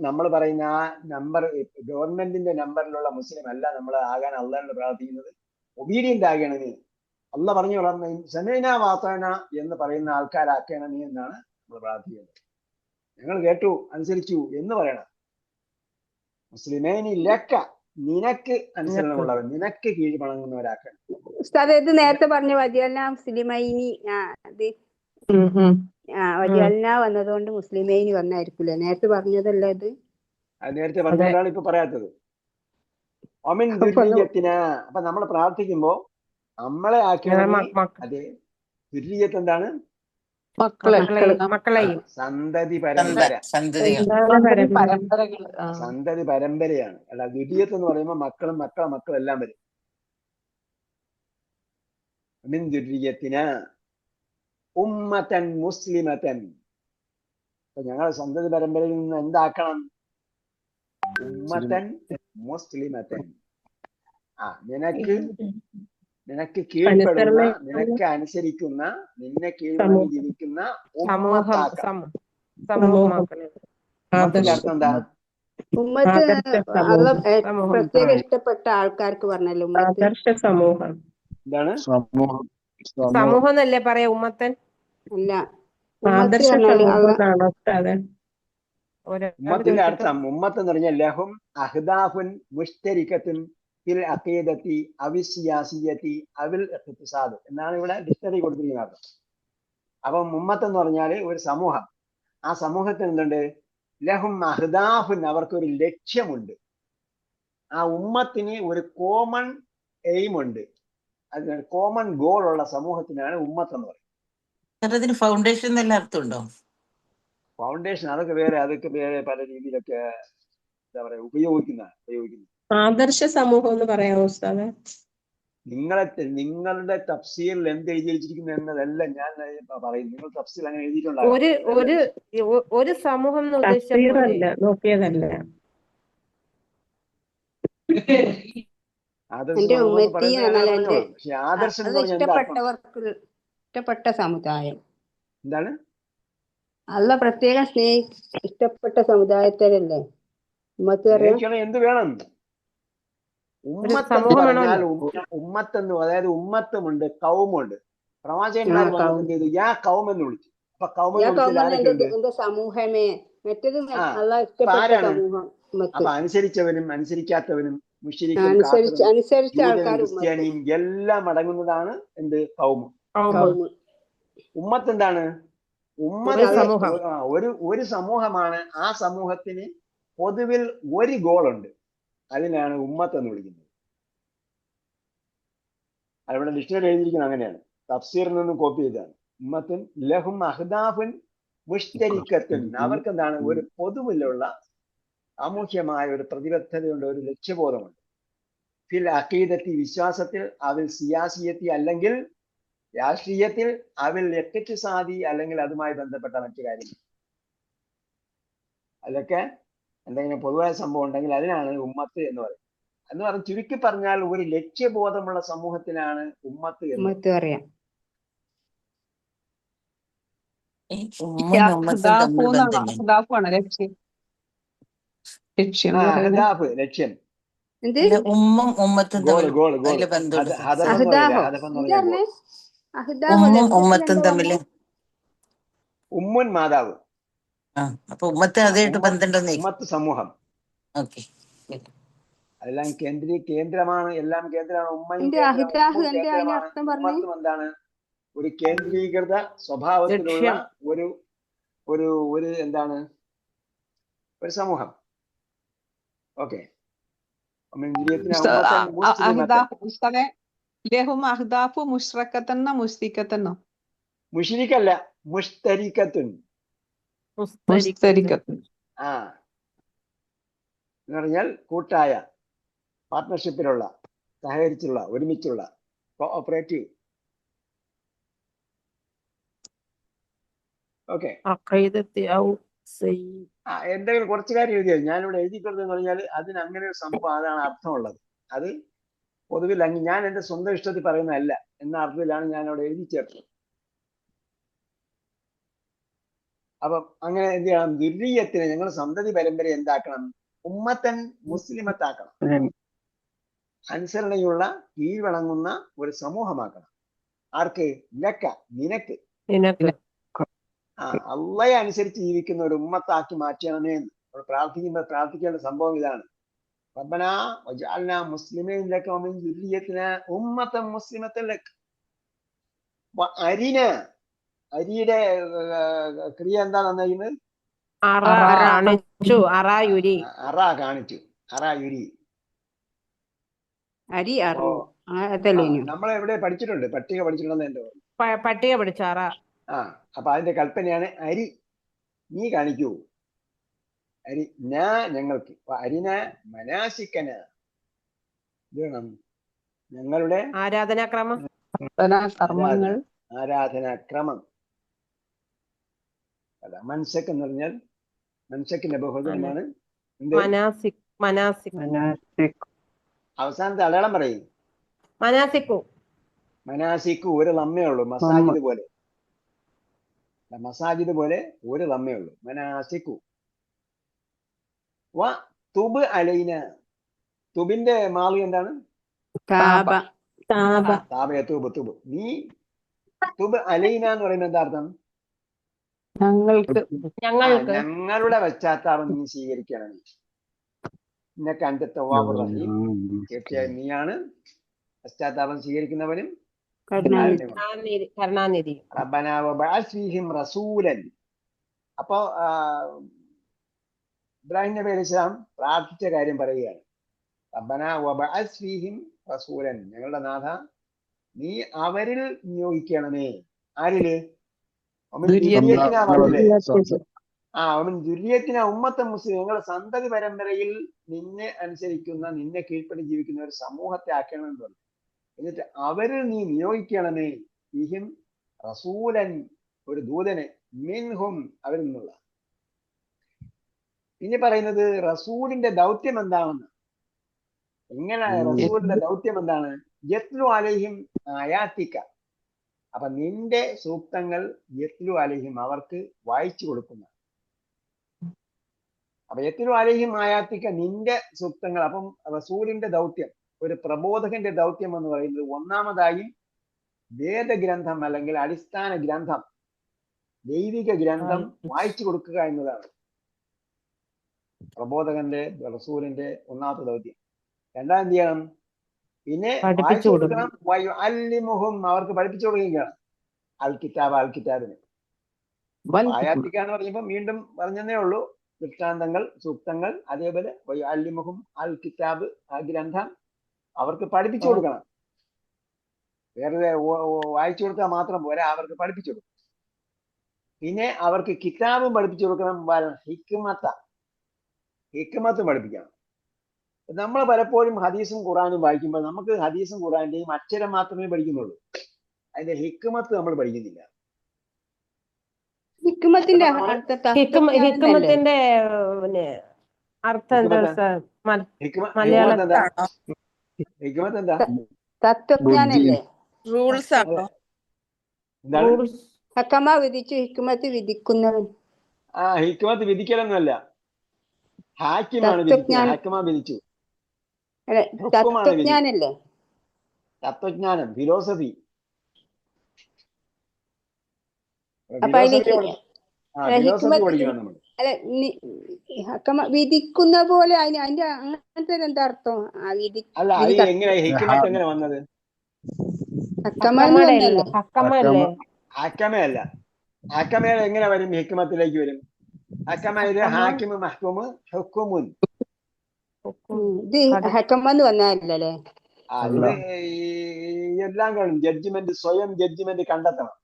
നമ്മൾ പറയുന്ന ആ നമ്പർ, ഗവൺമെന്റിന്റെ നമ്പറിലുള്ള മുസ്ലിം അല്ല നമ്മൾ ആകാൻ അള്ളാഹിനോട് പ്രാർത്ഥിക്കുന്നത്. ഒബീഡിയന്റ് ആകണമേ, അള്ള പറഞ്ഞു സമീന വാത്താന എന്ന് പറയുന്ന ആൾക്കാരാക്കണമേ എന്നാണ് നമ്മൾ പ്രാർത്ഥിക്കുന്നത്. ഞങ്ങൾ കേട്ടു, അനുസരിച്ചു എന്ന് പറയണം. മുസ്ലിമേനി ലക്ക, നിനക്ക് അനുസരണമുള്ളവൻ, നിനക്ക് കീഴ്വണങ്ങുന്നവരാക്കണം. ഇത് നേരത്തെ പറഞ്ഞ വജഅൽന മുസ്ലിമൈനി, വജഅൽന വന്നതുകൊണ്ട് മുസ്ലിമൈനി വന്നായിരിക്കൂലേ? നേരത്തെ പറഞ്ഞതല്ല ഇത്? നേരത്തെ പറഞ്ഞതാണ് ഇപ്പൊ പറയാത്തത്. ഒമിൻ ദുർരിയത്തിന. അപ്പൊ നമ്മൾ പ്രാർത്ഥിക്കുമ്പോ നമ്മളെ ആക്കിയ അതെ ദുർരിയത്ത് എന്താണ്? സന്തതി പരമ്പര, സന്തതി പരമ്പരയാണ്. അല്ല, ദുരിയത്ത് എന്ന് പറയുമ്പോൾ മക്കളും മക്കളെല്ലാം വരും. മിൻ ദുർരിയത്തിന ഉമ്മതൻ മുസ്ലിമതൻ. അപ്പൊ ഞങ്ങളുടെ സന്തതി പരമ്പരയിൽ നിന്ന് എന്താക്കണം? ഉമ്മതൻ മുസ്ലിമതൻ. നിനക്ക് കീഴ്പ്പെടുന്ന, നിനക്ക് അനുസരിക്കുന്ന, നിന്നെ കീഴ്വണങ്ങി ജീവിക്കുന്ന ഉമ്മത്താക്കണം. അർത്ഥം എന്താ? പ്രത്യേക ഇഷ്ടപ്പെട്ട ആൾക്കാർക്ക് പറഞ്ഞല്ലോ സമൂഹം. എന്താണ് സമൂഹം എന്നല്ലേ പറയാ ഉമ്മത്തൻ? അല്ല, ഉമ്മത്തിന്റെ അർത്ഥം, ഉമ്മത്ത് എന്ന് പറഞ്ഞാൽ ലഹും അഹ്ദാഫുൻ മുഷ്തരികത്തുൻ ഫിൽ അഖീദത്തി അവിൽ സിയാസിയത്തി അവിൽ ഇഖ്തിസാദ് എന്നാണ് ഇവിടെ ഡിക്ഷണറി കൊടുത്തിരിക്കുന്ന അർത്ഥം. അപ്പം ഉമ്മത്ത് എന്ന് പറഞ്ഞാല് ഒരു സമൂഹം. ആ സമൂഹത്തിന് എന്തുണ്ട്? ലഹും അഹ്ദാഫുൻ, അവർക്കൊരു ലക്ഷ്യമുണ്ട്. ആ ഉമ്മത്തിന് ഒരു കോമൺ എയിം ഉണ്ട്, അതിന് കോമൺ ഗോൾ ഉള്ള സമൂഹത്തിനാണ് ഉമ്മത്ത് എന്ന് പറയുന്നത്. ഫൗണ്ടേഷൻ എന്നെല്ലാം അർത്ഥമുണ്ടോ? ഫൗണ്ടേഷൻ അതൊക്കെ വേറെ പല രീതിയിലൊക്കെ എന്താ പറയാ ഉപയോഗിക്കുന്ന. ആദർശ സമൂഹം എന്ന് പറയാമോ ഉസ്താദേ? നിങ്ങളുടെ തഫ്സീറിൽ എന്ത് എഴുതിയിരിക്കുന്നു എന്നതല്ല ഞാൻ പറയും. നിങ്ങൾ തഫ്സീർ അങ്ങനെ എഴുതിയിട്ടുണ്ടാകും. ഒരു സമൂഹം നോക്കിയതല്ല. ആദർശ എന്റെ സമൂഹം എന്ന് ഉമ്മത്തി പറയുന്നത് എന്ന് അങ്ങനെ പറഞ്ഞാൽ എന്റെ പറഞ്ഞോളൂ. പക്ഷെ ആദർശം അത് എന്ന് പറഞ്ഞാൽ എന്താ അർത്ഥം? ഇഷ്ടപ്പെട്ട സമുദായം. എന്താണ്? അല്ല പ്രത്യേകം ഇഷ്ടപ്പെട്ട സമുദായത്തിലല്ലേ ഉമ്മത്ത് പറയാം. സ്നേഹിക്കണം എന്ത് വേണം? ഒരു ഉമ്മത്ത് എന്ന് സമൂഹം പറഞ്ഞാൽ വേണമല്ലോ. ഉമ്മത്തെന്ന്, അതായത് ഉമ്മത്തുമുണ്ട്, കൗമുണ്ട്. പ്രവാചകന്മാർ വന്നിട്ട് എന്ത് ചെയ്തു? യാ കൗം എന്ന് വിളിച്ചു. അപ്പൊ കൗം എന്ന് വിളിച്ചാൽ ആരൊക്കെയുണ്ട്? എന്റെ സമൂഹമേ, മറ്റേത് ആ അല്ല ഇഷ്ടപ്പെട്ട ആരാണ്? സമൂഹം ഉമ്മത്ത്. അപ്പൊ അനുസരിച്ചവനും അനുസരിക്കാത്തവനും മുശ്രിക്കും അനുസരിച്ച കാഫിറും ആൾക്കാർ യൂതനും ക്രിസ്ത്യാനിയും എല്ലാം അടങ്ങുന്നതാണ് എന്ത്? കൗമ്. കൗമ്. ഉമ്മത്ത് എന്താണ്? ഒരു ഉമ്മത്ത് സമൂഹം. ഒരു സമൂഹമാണ്. ആ സമൂഹത്തിന് പൊതുവിൽ ഒരു ഗോളുണ്ട്, അതിനാണ് ഉമ്മത്ത് എന്ന് വിളിക്കുന്നത്. അവിടെ ഡിക്ഷണറി എഴുതിയിരിക്കുന്നത് അങ്ങനെയാണ്, തഫ്സീറിൽ നിന്നും കോപ്പി ചെയ്തതാണ്. ഉമ്മത്തുൻ ലഹും അഹ്ദാഫുൻ മുഷ്തരിക്കത്തുൻ, അവർക്ക് എന്താണ്? ഒരു പൊതുവിലുള്ള സാമൂഹ്യമായ ഒരു പ്രതിബദ്ധതയുണ്ട്, ഒരു ലക്ഷ്യബോധമുണ്ട്. ഫിൽ അഖീദത്തി, വിശ്വാസത്തിൽ, അവിൽ സിയാസിയത്തി അല്ലെങ്കിൽ രാഷ്ട്രീയത്തിൽ, അവിൽ ഇഖ്തിസാദി അല്ലെങ്കിൽ അതുമായി ബന്ധപ്പെട്ട മറ്റു കാര്യങ്ങൾ. അതൊക്കെ എന്തെങ്കിലും പൊതുവായ സംഭവം ഉണ്ടെങ്കിൽ അതിനാണ് ഉമ്മത്ത് എന്ന് പറയുന്നത്. എന്ന് പറഞ്ഞ് ചുരുക്കി പറഞ്ഞാൽ ഒരു ലക്ഷ്യബോധമുള്ള സമൂഹത്തിനാണ് ഉമ്മത്ത് എന്ന് പറയാം. ഈ ഉമ്മയും ഉമ്മത്തും തമ്മിൽ ബന്ധമില്ലേ? അഹ്ദാഫാണ് ലക്ഷ്യം. ലക്ഷ്യം എന്ന് പറയുന്നത് അഹ്ദാഫ്, ലക്ഷ്യം. അല്ല, ഉമ്മും ഉമ്മത്തും ഗോൾ തമ്മിൽ ഗോൾ ഗോൾ വലിയ ബന്ധമുള്ള ഹദഫ് എന്ന് പറയില്ല, ഹദഫ് എന്ന് പറഞ്ഞാൽ ഗോൾ. ഉമ്മും ഉമ്മത്തും തമ്മില്. ഉമ്മുൻ മാതാവ്. അപ്പൊ ഉമ്മത്ത് അതായിട്ട് ബന്ധമുണ്ടെന്നേ. ഉമ്മത്ത് സമൂഹം. ഓക്കെ, അതെല്ലാം കേന്ദ്രമാണ്, എല്ലാം കേന്ദ്രമാണ്. ഉമ്മയും കേന്ദ്രമാണ്. ഉമ്മത്തും എന്താണ്? ഒരു കേന്ദ്രീകൃത സ്വഭാവത്തിലുള്ള ഒരു ഒരു ഒരു എന്താണ്? ഒരു സമൂഹം. ഓക്കെ. മുഷ്രിക്കല്ല, മുഷ്തരിക്കത്തുൻ. എന്ന് പറഞ്ഞാൽ കൂട്ടായ, പാർട്ട്ണർഷിപ്പിലുള്ള, സഹകരിച്ചുള്ള, ഒരുമിച്ചുള്ള, കോഓപ്പറേറ്റീവ്. ഓക്കെ. എന്തെങ്കിലും കുറച്ച് കാര്യം എഴുതിയത് ഞാനിവിടെ എഴുതിക്കൊടുത്തെന്ന് പറഞ്ഞാൽ അതിന് അങ്ങനെ ഒരു സംഭവം, അതാണ് അർത്ഥമുള്ളത്. അത് പൊതുവിൽ ഞാൻ എന്റെ സ്വന്തം ഇഷ്ടത്തിൽ പറയുന്നതല്ല എന്ന അർത്ഥത്തിലാണ് ഞാൻ അവിടെ എഴുതി ചേർത്തത്. അപ്പം അങ്ങനെ എന്ത് ചെയ്യണം? ദുര്യത്തിനെ, ഞങ്ങൾ സന്തതി പരമ്പര എന്താക്കണം? ഉമ്മത്തൻ മുസ്ലിമത്താക്കണം, അനുസരണയുള്ള, കീഴ്വണങ്ങുന്ന ഒരു സമൂഹമാക്കണം. ആർക്ക്? ലക്ക, നിനക്ക്. അള്ളയെ അനുസരിച്ച് ജീവിക്കുന്ന ഒരു ഉമ്മത്താക്കി മാറ്റണമേ എന്ന് നമ്മൾ പ്രാർത്ഥിക്കേണ്ട സംഭവം ഇതാണ്. റബ്ബനാ വജഅൽനാ മുസ്ലിമീൻ ലക വമിൻ ദുർരിയ്യതിനാ ഉമ്മത്തൻ മുസ്ലിമത്തൻ ലക. അരിയുടെ ക്രിയ എന്താ നന്നായിരുന്നത്? അറ കാണിച്ചു, അറായുരി. നമ്മളെവിടെ പഠിച്ചിട്ടുണ്ട്? പട്ടിക പഠിച്ചിട്ടുണ്ടെന്ന് എന്റെ പട്ടിക പഠിച്ചാറ. അപ്പൊ അതിന്റെ കൽപ്പനയാണ് അരി, നീ കാണിക്കൂ. അരി ഞങ്ങൾക്ക്, അരിന മനാസിക്കന, വേണം ഞങ്ങളുടെ ആരാധനാക്രമം. അല്ല, മൻസക് എന്ന് പറഞ്ഞാൽ മൻസക്കിന്റെ ബഹുവചനമാണ്. അവസാനത്തെ അടയാളം പറയും. മനാസിക്കു ഒരു ലമ്മേ ഉള്ളൂ, മസാജിദ് പോലെ ഒരു ലമ്മേ ഉള്ളൂ. മനാസിക്കു. തുബ് അലൈന, തുബിന്റെ മാളി എന്താണ്? തുബ്. നീ തുബ് അലൈന എന്ന് പറയുന്നത് എന്താ അർത്ഥം? ഞങ്ങളുടെ പശ്ചാത്താപം നീ സ്വീകരിക്കണം. നിനക്ക് അന്റെ തവ്വാബുർ റഹീം, തീർച്ചയായും നീയാണ് പശ്ചാത്താപം സ്വീകരിക്കുന്നവനും കരുണാനിധി. റബ്ബനാ വബഅസ് ഫീഹിം റസൂലൻ. അപ്പോ ഇബ്രാഹിം നബി അലൈഹി സ്വലാം പ്രാർത്ഥിച്ച കാര്യം പറയുകയാണ്. റബ്ബനാ വബഅസ് ഫീഹിം റസൂലൻ, ഞങ്ങളുടെ നാഥ നീ അവരിൽ നിയോഗിക്കണമേ. ആരില്? ദുര്യത്തിന ഉമ്മത്ത മുസ്ലിം, ഞങ്ങളുടെ സന്തതി പരമ്പരയിൽ നിന്നെ അനുസരിക്കുന്ന, നിന്നെ കീഴ്പ്പെട്ട് ജീവിക്കുന്ന ഒരു സമൂഹത്തെ ആക്കണമെന്ന് പറഞ്ഞു. എന്നിട്ട് അവരിൽ നീ നിയോഗിക്കണമേ ഫീഹിം റസൂലൻ, ഒരു ദൂതനെ, മിൻഹും, അവരിൽ നിന്നുള്ള. ഇനി പറയുന്നത് റസൂലിന്റെ ദൗത്യം എന്താണെന്ന്. ഇങ്ങനെ റസൂലിന്റെ ദൗത്യം എന്താണ്? യത്ലു അലൈഹിം ആയാത്തിക. അപ്പൊ നിന്റെ സൂക്തങ്ങൾ യത്ലു അലൈഹിം അവർക്ക് വായിച്ചു കൊടുക്കുന്ന. അപ്പൊ യത്ലു അലൈഹിം ആയാത്തിക നിന്റെ സൂക്തങ്ങൾ. അപ്പം റസൂലിന്റെ ദൗത്യം, ഒരു പ്രബോധകന്റെ ദൗത്യം എന്ന് പറയുന്നത് ഒന്നാമതായും വേദഗ്രന്ഥം അല്ലെങ്കിൽ അടിസ്ഥാന ഗ്രന്ഥം, ദൈവിക ഗ്രന്ഥം വായിച്ചു കൊടുക്കുക എന്നതാണ് പ്രബോധകന്റെ റസൂലിന്റെ ഒന്നാമത്തെ ദൗത്യം. രണ്ടാം എന്ത് ചെയ്യണം? പിന്നെ വായിച്ചു കൊടുക്കണം. അല്ലിമുഹും അവർക്ക് പഠിപ്പിച്ചു കൊടുക്കുകയാണ്. അൽ കിതാബിന് ആയാത്തിക്ക എന്ന് പറഞ്ഞപ്പോ വീണ്ടും പറഞ്ഞതേ ഉള്ളൂ. ദൃഷ്ടാന്തങ്ങൾ, സൂക്തങ്ങൾ, അതേപോലെ അല്ലിമുഹും അൽ കിതാബ്, ആ ഗ്രന്ഥം അവർക്ക് പഠിപ്പിച്ചു കൊടുക്കണം. വേറെ വായിച്ചു കൊടുത്താൽ മാത്രം പോരാ, അവർക്ക് പഠിപ്പിച്ചു കൊടുക്കണം. പിന്നെ അവർക്ക് കിതാബും പഠിപ്പിച്ചു കൊടുക്കണം. ഹിക്മത്തും പഠിപ്പിക്കണം. നമ്മൾ പലപ്പോഴും ഹദീസും ഖുറാനും വായിക്കുമ്പോൾ നമുക്ക് ഹദീസും ഖുറാന്റെയും അക്ഷരം മാത്രമേ പഠിക്കുന്നുള്ളൂ. അതിന്റെ ഹിക്മത്ത് നമ്മൾ പഠിക്കുന്നില്ല. ഹിക്മത്തിന്റെ അർത്ഥം ഹിക്മത്ത് എന്താ? തത്വജ്ഞാനല്ലേ? റൂൾസ് ആണോ? ഹക്കമ വിധിച്ചു ഹിക്മത്ത് വിധിക്കുന്നവൻ. ഹിക്മത്ത് വിധിക്കലൊന്നുമല്ല, ഹാക്കിമാണ് വിധിക്കുന്നത്. ഹക്കമ വിധിച്ചു. തത്വജ്ഞാനല്ലേ? തത്വജ്ഞാനം, ഫിലോസഫി. വിധിക്കുന്ന പോലെ അതിന്റെ അങ്ങനത്തെ എന്താ അർത്ഥം? അല്ല, അത് എങ്ങനെ ഹിക്മത്ത് എങ്ങനെ വന്നത്? ഹക്കമയല്ല. ഹക്കമ എങ്ങനെ വരും? ഹിക്മത്തിലേക്ക് വരും. ഹക്കമയില് ഹാക്കിമ്, മഹ്കൂമ്, ഹുക്കുമുൻ. ഹക്കമെന്ന് വന്നല്ലേ? അത് എല്ലാം കാണും. ജഡ്ജ്മെന്റ്, സ്വയം ജഡ്ജ്മെന്റ് കണ്ടെത്തണം.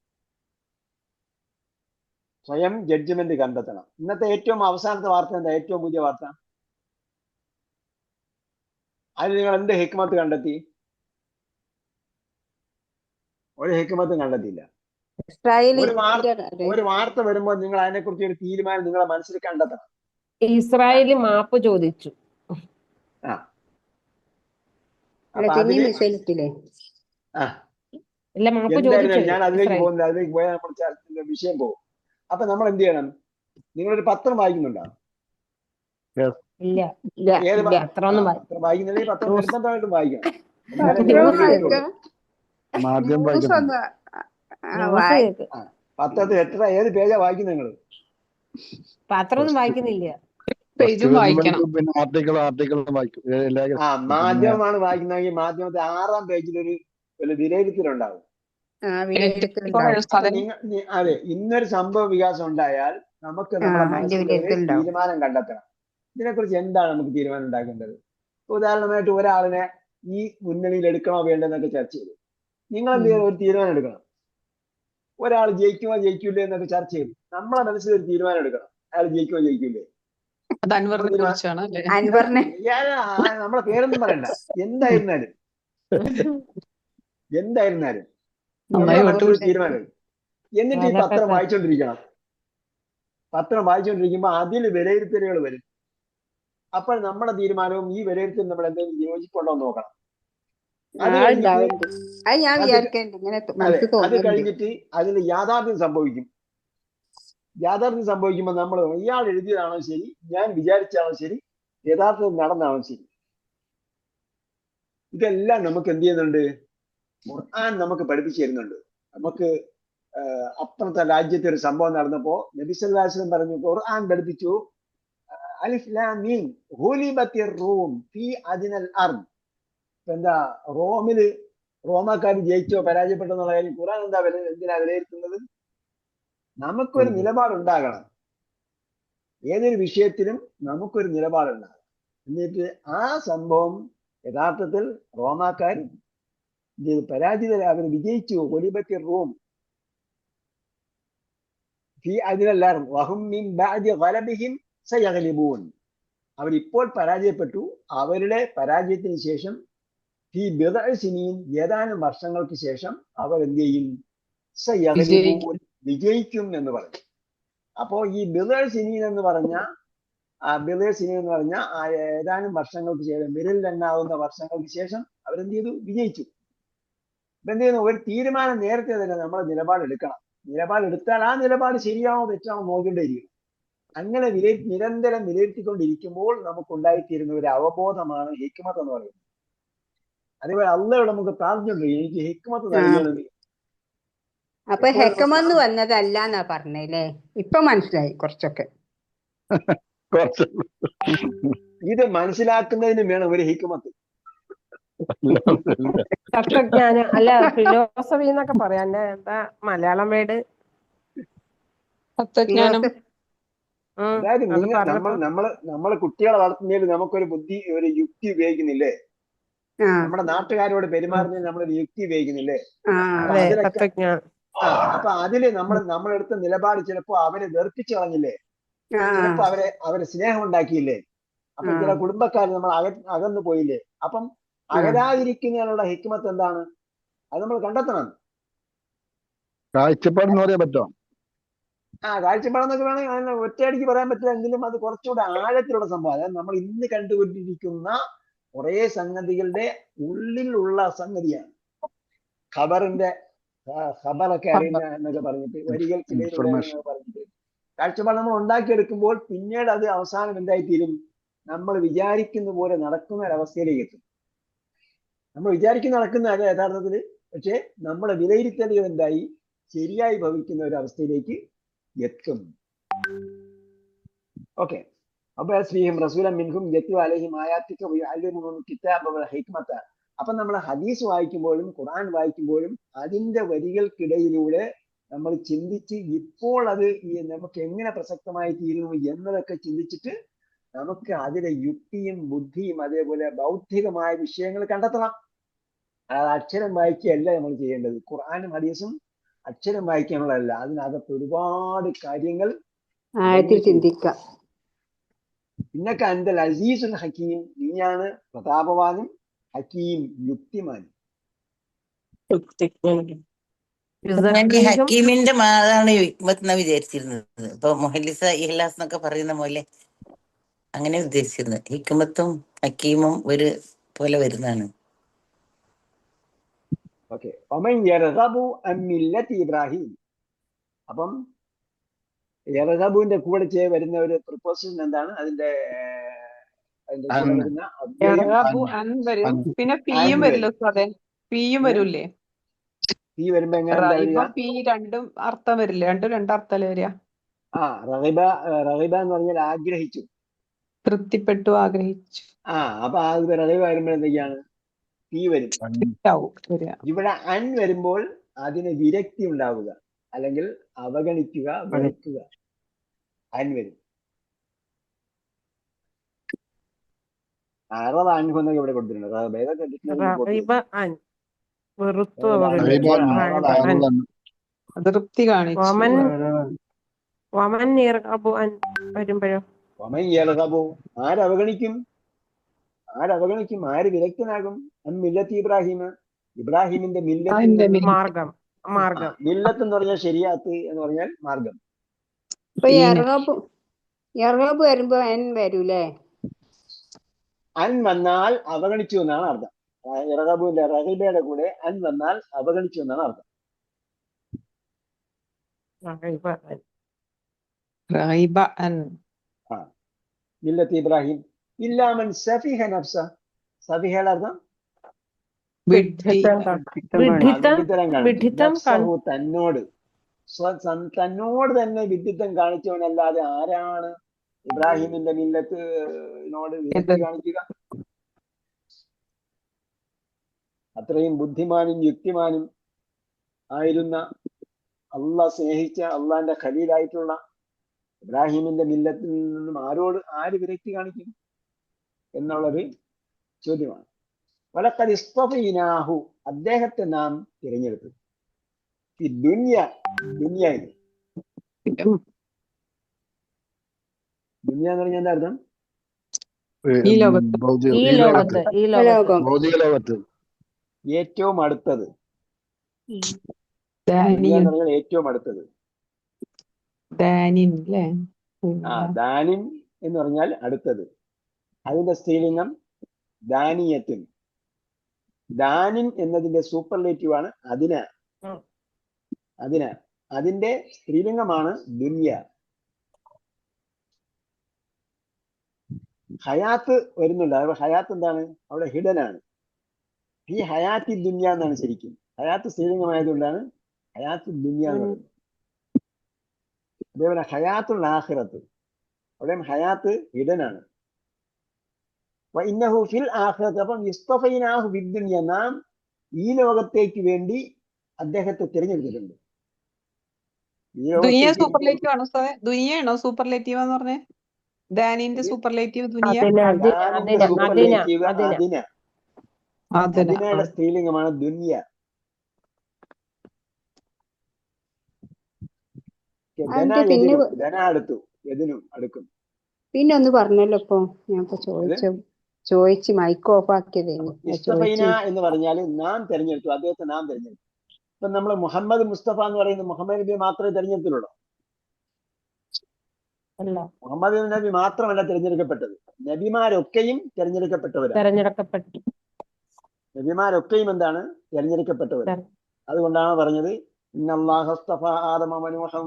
സ്വയം ജഡ്ജ്മെന്റ് കണ്ടെത്തണം. ഇന്നത്തെ ഏറ്റവും അവസാനത്തെ വാർത്ത എന്താ? ഏറ്റവും പുതിയ വാർത്ത. അതിൽ നിങ്ങൾ എന്ത് ഹിക്മത്ത് കണ്ടെത്തി? ഒരു ഹിക്മത്തും കണ്ടെത്തിയില്ല. ഒരു വാർത്ത വരുമ്പോൾ നിങ്ങൾ അതിനെ കുറിച്ച് ഒരു തീരുമാനം നിങ്ങളെ മനസ്സിൽ കണ്ടെത്തണം. ഇസ്രായേൽ മാപ്പ് ചോദിച്ചു. ഞാൻ അതിലേക്ക് പോകുന്നത്, അതിലേക്ക് പോയാൽ നമ്മൾ ചർച്ചയുടെ വിഷയം പോകും. അപ്പൊ നമ്മൾ എന്ത് ചെയ്യണം? നിങ്ങളൊരു പത്രം വായിക്കുന്നുണ്ടോ? ഏത് പത്രം വായിക്കുന്നില്ലെങ്കിൽ പത്രം നിർബന്ധമായിട്ടും വായിക്കണം. പത്രത്തിൽ ഏത് പേജാ വായിക്കുന്നത് നിങ്ങൾ? പത്രമൊന്നും വായിക്കുന്നില്ല. മാധ്യമമാണ് വായിക്കുന്നതെങ്കിൽ മാധ്യമത്തെ 6-ാം പേജിൽ ഒരു വിലയിരുത്തലുണ്ടാവും. അതെ, ഇന്നൊരു സംഭവ വികാസം ഉണ്ടായാൽ നമുക്ക് നമ്മുടെ മനസ്സിൽ തീരുമാനം കണ്ടെത്തണം. ഇതിനെക്കുറിച്ച് എന്താണ് നമുക്ക് തീരുമാനം ഉണ്ടാക്കേണ്ടത്? ഉദാഹരണമായിട്ട് ഒരാളിനെ ഈ മുന്നണിയിൽ എടുക്കണോ വേണ്ടെന്നൊക്കെ ചർച്ച ചെയ്തു. നിങ്ങൾ എന്ത് ചെയ്യണം? ഒരു തീരുമാനം എടുക്കണം. ഒരാൾ ജയിക്കുമോ ജയിക്കൂലേ എന്നൊക്കെ ചർച്ച ചെയ്തു. നമ്മളെ മനസ്സിൽ ഒരു തീരുമാനം എടുക്കണം. അയാൾ ജയിക്കുമോ ജയിക്കൂലേ? നമ്മളെ പേരൊന്നും പറയണ്ട. എന്തായിരുന്നാലും തീരുമാനം. എന്നിട്ട് ഈ പത്രം വായിച്ചോണ്ടിരിക്കണം. പത്രം വായിച്ചുകൊണ്ടിരിക്കുമ്പോ അതിൽ വിലയിരുത്തലുകൾ വരും. അപ്പോൾ നമ്മുടെ തീരുമാനവും ഈ വിലയിരുത്തൽ നമ്മൾ എന്തെങ്കിലും യോജിപ്പുണ്ടോ എന്ന് നോക്കണം. അത് കഴിഞ്ഞിട്ട് അതിൽ യാഥാർത്ഥ്യം സംഭവിക്കും. യാഥാർത്ഥ്യം സംഭവിക്കുമ്പോൾ നമ്മൾ ഇയാൾ എഴുതിയതാണോ ശരി, ഞാൻ വിചാരിച്ചാണോ ശരി, യഥാർത്ഥം നടന്നാണോ ശരി, ഇതെല്ലാം നമുക്ക് എന്ത് ചെയ്യുന്നുണ്ട്? ഖുർആൻ നമുക്ക് പഠിപ്പിച്ചു തരുന്നുണ്ട്. നമുക്ക് അപ്പുറത്തെ രാജ്യത്തെ ഒരു സംഭവം നടന്നപ്പോ നബി സല്ലല്ലാഹു അലൈഹി വസല്ലം പറഞ്ഞു, ഖുർആൻ പഠിപ്പിച്ചു, അലിഫ് ലാം മീം ഗുലിബത്തിർ റൂം ഫീ അദ്നൽ അർദ്. എന്താ, റോമാക്കാർ ജയിച്ചോ പരാജയപ്പെട്ടോ എന്നുള്ള കാര്യം ഖുർആൻ എന്തിനാ വിലയിരുത്തുന്നത്? നമുക്കൊരു നിലപാടുണ്ടാകണം. ഏതൊരു വിഷയത്തിലും നമുക്കൊരു നിലപാടുണ്ടാകണം. എന്നിട്ട് ആ സംഭവം യഥാർത്ഥത്തിൽ റോമാക്കാർ അവർ വിജയിച്ചു. ഗുലിബത്തിർ റൂം ഫീ അദ്നൽ അർദ് വഹും മിൻ ബഅദി ഗലബിഹിം സയഗ്ലിബൂൻ. അവരിപ്പോൾ പരാജയപ്പെട്ടു. അവരുടെ പരാജയത്തിന് ശേഷം ഈ ബിദ്അ സിനീൻ, ഏതാനും വർഷങ്ങൾക്ക് ശേഷം അവർ എന്ത് ചെയ്യും? സയഗ്ലിബൂൻ, വിജയിക്കും എന്ന് പറഞ്ഞു. അപ്പോ ഈ ബിദ്അ സിനീൻ എന്ന് പറഞ്ഞ ബിലേഴ്സിനെ എന്ന് പറഞ്ഞാൽ ഏതാനും വർഷങ്ങൾക്ക് ശേഷം, വിരലിലെണ്ണാവുന്ന വർഷങ്ങൾക്ക് ശേഷം അവരെന്ത് ചെയ്തു? വിജയിച്ചു. ഇപ്പൊ എന്ത് ചെയ്യുന്നു? ഒരു തീരുമാനം നേരത്തെ തന്നെ നമ്മൾ നിലപാടെടുക്കണം. നിലപാടെടുത്താൽ ആ നിലപാട് ശരിയാണോ തെറ്റാണോ നോക്കേണ്ടിയിരിക്കും. അങ്ങനെ നിരന്തരം വിലയിരുത്തിക്കൊണ്ടിരിക്കുമ്പോൾ നമുക്കുണ്ടായിത്തീരുന്ന ഒരു അവബോധമാണ് ഹിക്മത്ത് എന്ന് പറയുന്നത്. അതേപോലെ അള്ളയോട് നമുക്ക് പ്രാർത്ഥിച്ചുകൊണ്ടിരിക്കും, എനിക്ക് ഹിക്മത്ത് നൽകണമെങ്കിൽ. അപ്പൊ ഹെക്കമെന്ന് വന്നതല്ല എന്നാ പറഞ്ഞല്ലേ? ഇപ്പൊ മനസ്സിലായി കുറച്ചൊക്കെ. ഇത് മനസ്സിലാക്കുന്നതിന് വേണം ഒരു ഹിക്മത്ത്. തത്വജ്ഞാനം അല്ല, ഫിലോസഫി എന്നൊക്കെ പറയാൻ എന്താ മലയാളം വേർഡ്? തത്വജ്ഞാനം. അതായത് നമ്മള് കുട്ടികളെ വളർത്തുന്നതിൽ നമുക്കൊരു ബുദ്ധി, ഒരു യുക്തി ഉപയോഗിക്കുന്നില്ലേ? നമ്മുടെ നാട്ടുകാരോട് പെരുമാറുന്നതിൽ നമ്മളൊരു യുക്തി ഉപയോഗിക്കുന്നില്ലേ? അപ്പൊ അതില് നമ്മളെടുത്ത നിലപാട് ചിലപ്പോ അവരെ വെറുപ്പിച്ചു കളഞ്ഞില്ലേ? ചിലപ്പോ അവരെ സ്നേഹം ഉണ്ടാക്കിയില്ലേ? അപ്പൊ ചില കുടുംബക്കാർ നമ്മൾ അകന്നു പോയില്ലേ? അപ്പം അകരാതിരിക്കുന്നതിനുള്ള ഹിക്മത്ത് എന്താണ്? അത് നമ്മൾ കണ്ടെത്തണം. കാഴ്ചപ്പാടെന്ന് പറയാൻ പറ്റുമോ? കാഴ്ചപ്പാടെന്നൊക്കെ വേണമെങ്കിൽ ഒറ്റയടിക്ക് പറയാൻ പറ്റില്ല, എങ്കിലും അത് കുറച്ചുകൂടെ ആഴത്തിലുള്ള സംഭവം. അതായത് നമ്മൾ ഇന്ന് കണ്ടുകൊണ്ടിരിക്കുന്ന കുറെ സംഗതികളുടെ ഉള്ളിലുള്ള സംഗതിയാണ്. ഖബറൊക്കെ അറിയുന്ന എന്നൊക്കെ പറഞ്ഞിട്ട്, വരികൾക്കിടയിൽ പറഞ്ഞിട്ട് കാഴ്ചപ്പാട് നമ്മൾ ഉണ്ടാക്കിയെടുക്കുമ്പോൾ പിന്നീട് അത് അവസാനം എന്തായിത്തീരും? നമ്മൾ വിചാരിക്കുന്ന പോലെ നടക്കുന്ന ഒരവസ്ഥയിലേക്ക് എത്തും. നമ്മൾ വിചാരിക്കുന്ന നടക്കുന്നതല്ല യഥാർത്ഥത്തില്, പക്ഷെ നമ്മുടെ വിലയിരുത്തലുകൾ എന്തായി ശരിയായി ഭവിക്കുന്ന ഒരു അവസ്ഥയിലേക്ക് എത്തും. ഓക്കെ. അപ്പൊ ശ്രീഹിം റസൂലൻ മിൻഹും യത്ലു അലൈഹിം ആയാതിക വയുഅല്ലിമുഹും കിതാബ വൽ ഹിക്മത. അപ്പൊ നമ്മൾ ഹദീസ് വായിക്കുമ്പോഴും ഖുർആൻ വായിക്കുമ്പോഴും അതിന്റെ വരികൾക്കിടയിലൂടെ നമ്മൾ ചിന്തിച്ച് ഇപ്പോൾ അത് നമുക്ക് എങ്ങനെ പ്രസക്തമായി തീരുന്നു എന്നതൊക്കെ ചിന്തിച്ചിട്ട് നമുക്ക് അതിലെ യുക്തിയും ബുദ്ധിയും അതേപോലെ ബൗദ്ധികമായ വിഷയങ്ങൾ കണ്ടെത്തണം. അതായത് അക്ഷരം വായിക്കുകയല്ല നമ്മൾ ചെയ്യേണ്ടത്. ഖുർആനും ഹദീസും അക്ഷരം വായിക്കാനുള്ളതല്ല, അതിനകത്ത് ഒരുപാട് കാര്യങ്ങൾ ചിന്തിക്കാം. പിന്നൊക്കെ അന്തൽ അസീസുൽ ഹക്കീം, നീയാണ് പ്രതാപവാനും ഹക്കീം യുക്തിമാനും. ഹക്കീമിന്റെ മാതാണ് ഹിക്മത്ത് എന്ന് വിചാരിച്ചിരുന്നത്. ഇപ്പൊ മൊഹല്ലിസ ഇഹ്ലാസ് എന്നൊക്കെ പറയുന്ന പോലെ അങ്ങനെ ഉദ്ദേശിച്ചിരുന്നത്. ഹിക്മത്തും ഹക്കീമും ഒരു പോലെ വരുന്നതാണ്. ഓക്കെ. ഒമൻ യർഗബു അൻ മില്ലത്തി ഇബ്രാഹിം. അപ്പം യർഗബുവിന്റെ കൂടെ വരുന്ന ഒരു പ്രിപ്പോസിഷൻ എന്താണ്? അതിന്റെ കൂടെ വരുന്ന പിന്നെ പിയും വരില്ലോ. അതെ, പിയും വരൂല്ലേ? പി വരുമ്പോ എങ്ങനെ? പി രണ്ടും അർത്ഥം വരില്ലേ? രണ്ടർത്ഥല്ലേ വരിക? റഗിബ എന്ന് പറഞ്ഞാൽ ആഗ്രഹിച്ചു, തൃപ്തിപ്പെട്ടു, ആഗ്രഹിച്ചു. അപ്പൊ റഗിബ വരുമ്പോൾ എന്തൊക്കെയാണ്? പി വരും. ഇവിടെ അൻ വരുമ്പോൾ അതിന് വിരക്തി ഉണ്ടാവുക, അല്ലെങ്കിൽ അവഗണിക്കുക, വെറുക്കുക. അൻ വരും. അൻഹെന്നൊക്കെ ഇവിടെ കൊടുത്തിട്ടുണ്ട്. അതൃപ്തി കാണിച്ചു. ആരവഗണിക്കും? ആര് വിരക്തനാകും? മില്ലത്ത് ഇബ്രാഹിം, ഇബ്രാഹിമിന്റെ മാർഗം. മില്ലത്ത് എന്ന് പറഞ്ഞാൽ ശരിയാത്ത് എന്ന് പറഞ്ഞാൽ മാർഗം. യർഗബ് വരുമ്പോ അൻ വരൂലേ? അൻ വന്നാൽ അവഗണിച്ചു എന്നാണ് അർത്ഥം. യർഗബുവിന്റെ റഗീബയുടെ കൂടെ അൻ വന്നാൽ അവഗണിച്ചു എന്നാണ് അർത്ഥം. മില്ലത്ത് ഇബ്രാഹിം ഇല്ലാമൻ സഫിഹ നഫ്സ. സഫിഹയുടെ അർത്ഥം തന്നോട് തന്നെ വിഡ്ഢിത്തം കാണിച്ചവനല്ലാതെ ആരാണ് ഇബ്രാഹിമിന്റെ മില്ലത്തിനോട് വിരക്തി കാണിക്കുക? അത്രയും ബുദ്ധിമാനും യുക്തിമാനും ആയിരുന്ന, അള്ളാഹ് സ്നേഹിച്ച, അള്ളാന്റെ ഖലീലായിട്ടുള്ള ഇബ്രാഹിമിന്റെ മില്ലത്തിൽ നിന്നും ആര് വിരക്തി കാണിക്കും എന്നുള്ളൊരു ചോദ്യമാണ്. വലഖദ് ഇസ്തഫൈനാഹു, അദ്ദേഹത്തെ നാം തിരഞ്ഞെടുത്തു. ഈ ദുനിയായിൽ ദുനിയ എന്ന് പറഞ്ഞാൽ എന്താ അർത്ഥം? ഏറ്റവും അടുത്തത്. ഏറ്റവും അടുത്തത്. ദാനിൻ എന്ന് പറഞ്ഞാൽ അടുത്തത്. അതിന്റെ സ്ത്രീലിംഗം ദാനിയത്തിൻ. ദാനിൻ എന്നതിന്റെ സൂപ്പർലേറ്റീവ് ആണ് അതിന. അതിന്റെ സ്ത്രീലിംഗമാണ് ദുനിയ. ഹയാത്ത് വരുന്നുണ്ട്. ഹയാത്ത് എന്താണ്? അവിടെ ഹിഡൻ ആണ്. ഈ ഹയാത്തി ദുനിയ എന്നാണ് ശരിക്കും. ഹയാത്ത് സ്ത്രീലിംഗമായതുകൊണ്ടാണ് ഹയാത്ത് ദുനിയ എന്ന് പറയുന്നത്. അതേപോലെ ഹയാത്തുൽ ആഖിറത്ത്, അവിടെയും ഹയാത്ത് ഹിഡൻ ആണ്. ഇന്നഹു ഫിൽ ആഖിറത്ത്. അപ്പം ഇസ്തഫൈനാഹു ഫിദ്ദുനിയ, നാം ഈ ലോകത്തേക്ക് വേണ്ടി അദ്ദേഹത്തെ തിരഞ്ഞെടുത്തിട്ടുണ്ട്. സൂപ്പർലേറ്റീവ് ആണോ സാറേ? ദുനിയാണോ സൂപ്പർലേറ്റീവ് എന്ന് പറഞ്ഞേ? ദാനിന്റെ സൂപ്പർലേറ്റീവ് ദുനിയ. സൂപ്പർലേറ്റീവ് അതിനയുടെ സ്ത്രീലിംഗമാണ് ദുനിയ. അടുത്തു എതിനും അടുക്കും. പിന്നെ ഒന്ന് പറഞ്ഞല്ലോ ഇപ്പൊ ഞാൻ ചോദിച്ചു മൈക്ക് ഓഫ് ആക്കിയത്. ഇസ്തഫൈന എന്ന് പറഞ്ഞാല് നാം തെരഞ്ഞെടുത്തു, അദ്ദേഹത്തെ നാം തെരഞ്ഞെടുത്തു. ഇപ്പൊ നമ്മള് മുഹമ്മദ് മുസ്തഫ എന്ന് പറയുന്നത് മുഹമ്മദ് നബി മാത്രമേ തെരഞ്ഞെടുത്തിട്ടുള്ളൂ. മുഹമ്മദ് നബി മാത്രമല്ല തിരഞ്ഞെടുക്കപ്പെട്ടത്, നബിമാരൊക്കെയും തിരഞ്ഞെടുക്കപ്പെട്ടവരാണ്. നബിമാരൊക്കെയും എന്താണ്? തിരഞ്ഞെടുക്കപ്പെട്ടവർ. അതുകൊണ്ടാണ് പറഞ്ഞത് ഇന്നല്ലാഹ അസ്തഫ ആദമ വനൂഹൻ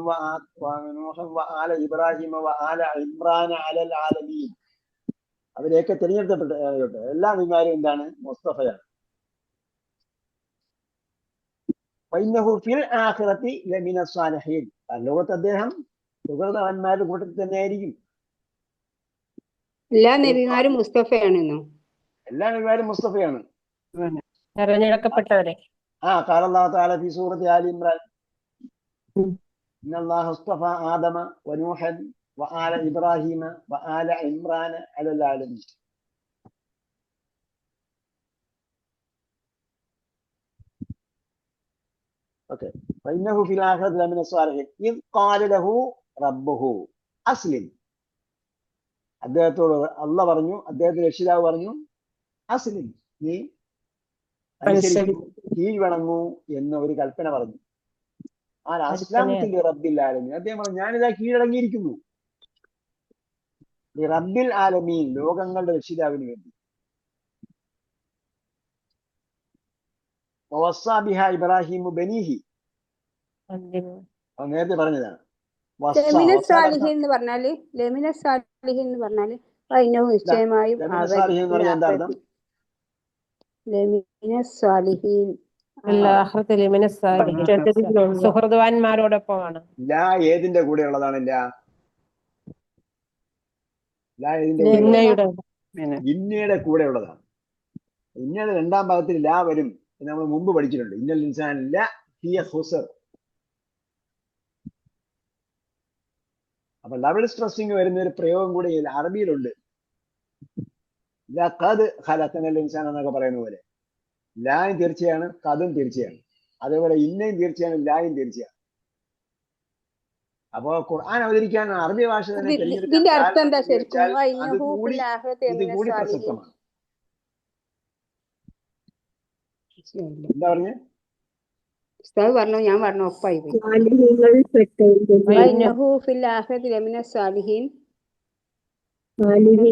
വആല ഇബ്രാഹിമ വആല ഇമ്രാന അലൽ ആലമീൻ. അവരെയൊക്കെ തിരഞ്ഞെടുക്കപ്പെട്ട എല്ലാ നബിമാരും എന്താണ്? മുസ്തഫയാണ്. ഫഇന്നഹു ഫിൽ ആഖിറതി ലമിന സ്വാലിഹീൻ. പരലോകത്ത് അദ്ദേഹം സുഹൃതവന്മാരുടെ കൂട്ടത്തിൽ തന്നെയായിരിക്കും. എല്ലാ നബിമാരും മുസ്തഫയാണെന്നോ? എല്ലാ നബിമാരും മുസ്തഫയാണ്, തെരഞ്ഞെടുക്കപ്പെട്ടവരെ. ഖാല അല്ലാഹു തആല ഫീ സൂറത്തി ആലി ഇംറാൻ ഇന്നല്ലാഹ അസ്തഫ ആദമ വനൂഹൻ വആല ഇബ്രാഹിമ വആല ഇമ്രാന അലൽ ആലമീൻ. ഓക്കേ. ഫഇന്നഹു ഫിൽ ആഖിറതി ലമിന സ്വാലിഹീൻ ഇദ് ഖാല ലഹു റബ്ബുഹു അസ്ലിം. അദ്ദേഹത്തോട് അല്ലാഹ് പറഞ്ഞു, അദ്ദേഹത്തിന്റെ രക്ഷിതാവ് പറഞ്ഞു, അസ്ലിം, നീ കീഴ്വണങ്ങൂ എന്ന ഒരു കൽപ്പന പറഞ്ഞു. റബ്ബിൽ ആലമീൻ. അദ്ദേഹം പറഞ്ഞു, ഞാനിതാ കീഴടങ്ങിയിരിക്കുന്നു. റബ്ബിൽ ആലമീൻ, ലോകങ്ങളുടെ രക്ഷിതാവിന് വേണ്ടി. ഇബ്രാഹിം ബനീഹി, നേരത്തെ പറഞ്ഞതാണ്. നിശ്ചയമായും സുഹൃദ്വാന്മാരോടൊപ്പമാണ്. ഏതിന്റെ കൂടെ ഉള്ളതാണ്? ഇന്നയുടെ കൂടെ ഉള്ളതാണ്. ഇന്നയുടെ രണ്ടാം ഭാഗത്തിൽ ലാ വരും, നമ്മൾ മുമ്പ് പഠിച്ചിട്ടുണ്ട്. ഇന്നൽ ഇൻസാൻ ലഫീ ഖുസ്ർ. അപ്പൊ ഡബിൾ സ്ട്രെസ്സിങ് വരുന്ന ഒരു പ്രയോഗം കൂടെ അറബിയിലുണ്ട്. ലഖദ് ഖലഖനൽ ഇൻസാൻ എന്നൊക്കെ പറയുന്ന പോലെ ലായും തീർച്ചയാണ്, ഖദും തീർച്ചയാണ്. അതേപോലെ ഇന്നയും തീർച്ചയാണ്, ലായും തീർച്ചയാണ്. അപ്പോ ഖുർആൻ അവതരിക്കാൻ അറബി ഭാഷ തന്നെ ഇതുകൂടി പ്രസക്തമാണ്. എന്താ പറഞ്ഞേ? പറഞ്ഞു, ഞാൻ പറഞ്ഞു ഒപ്പായി.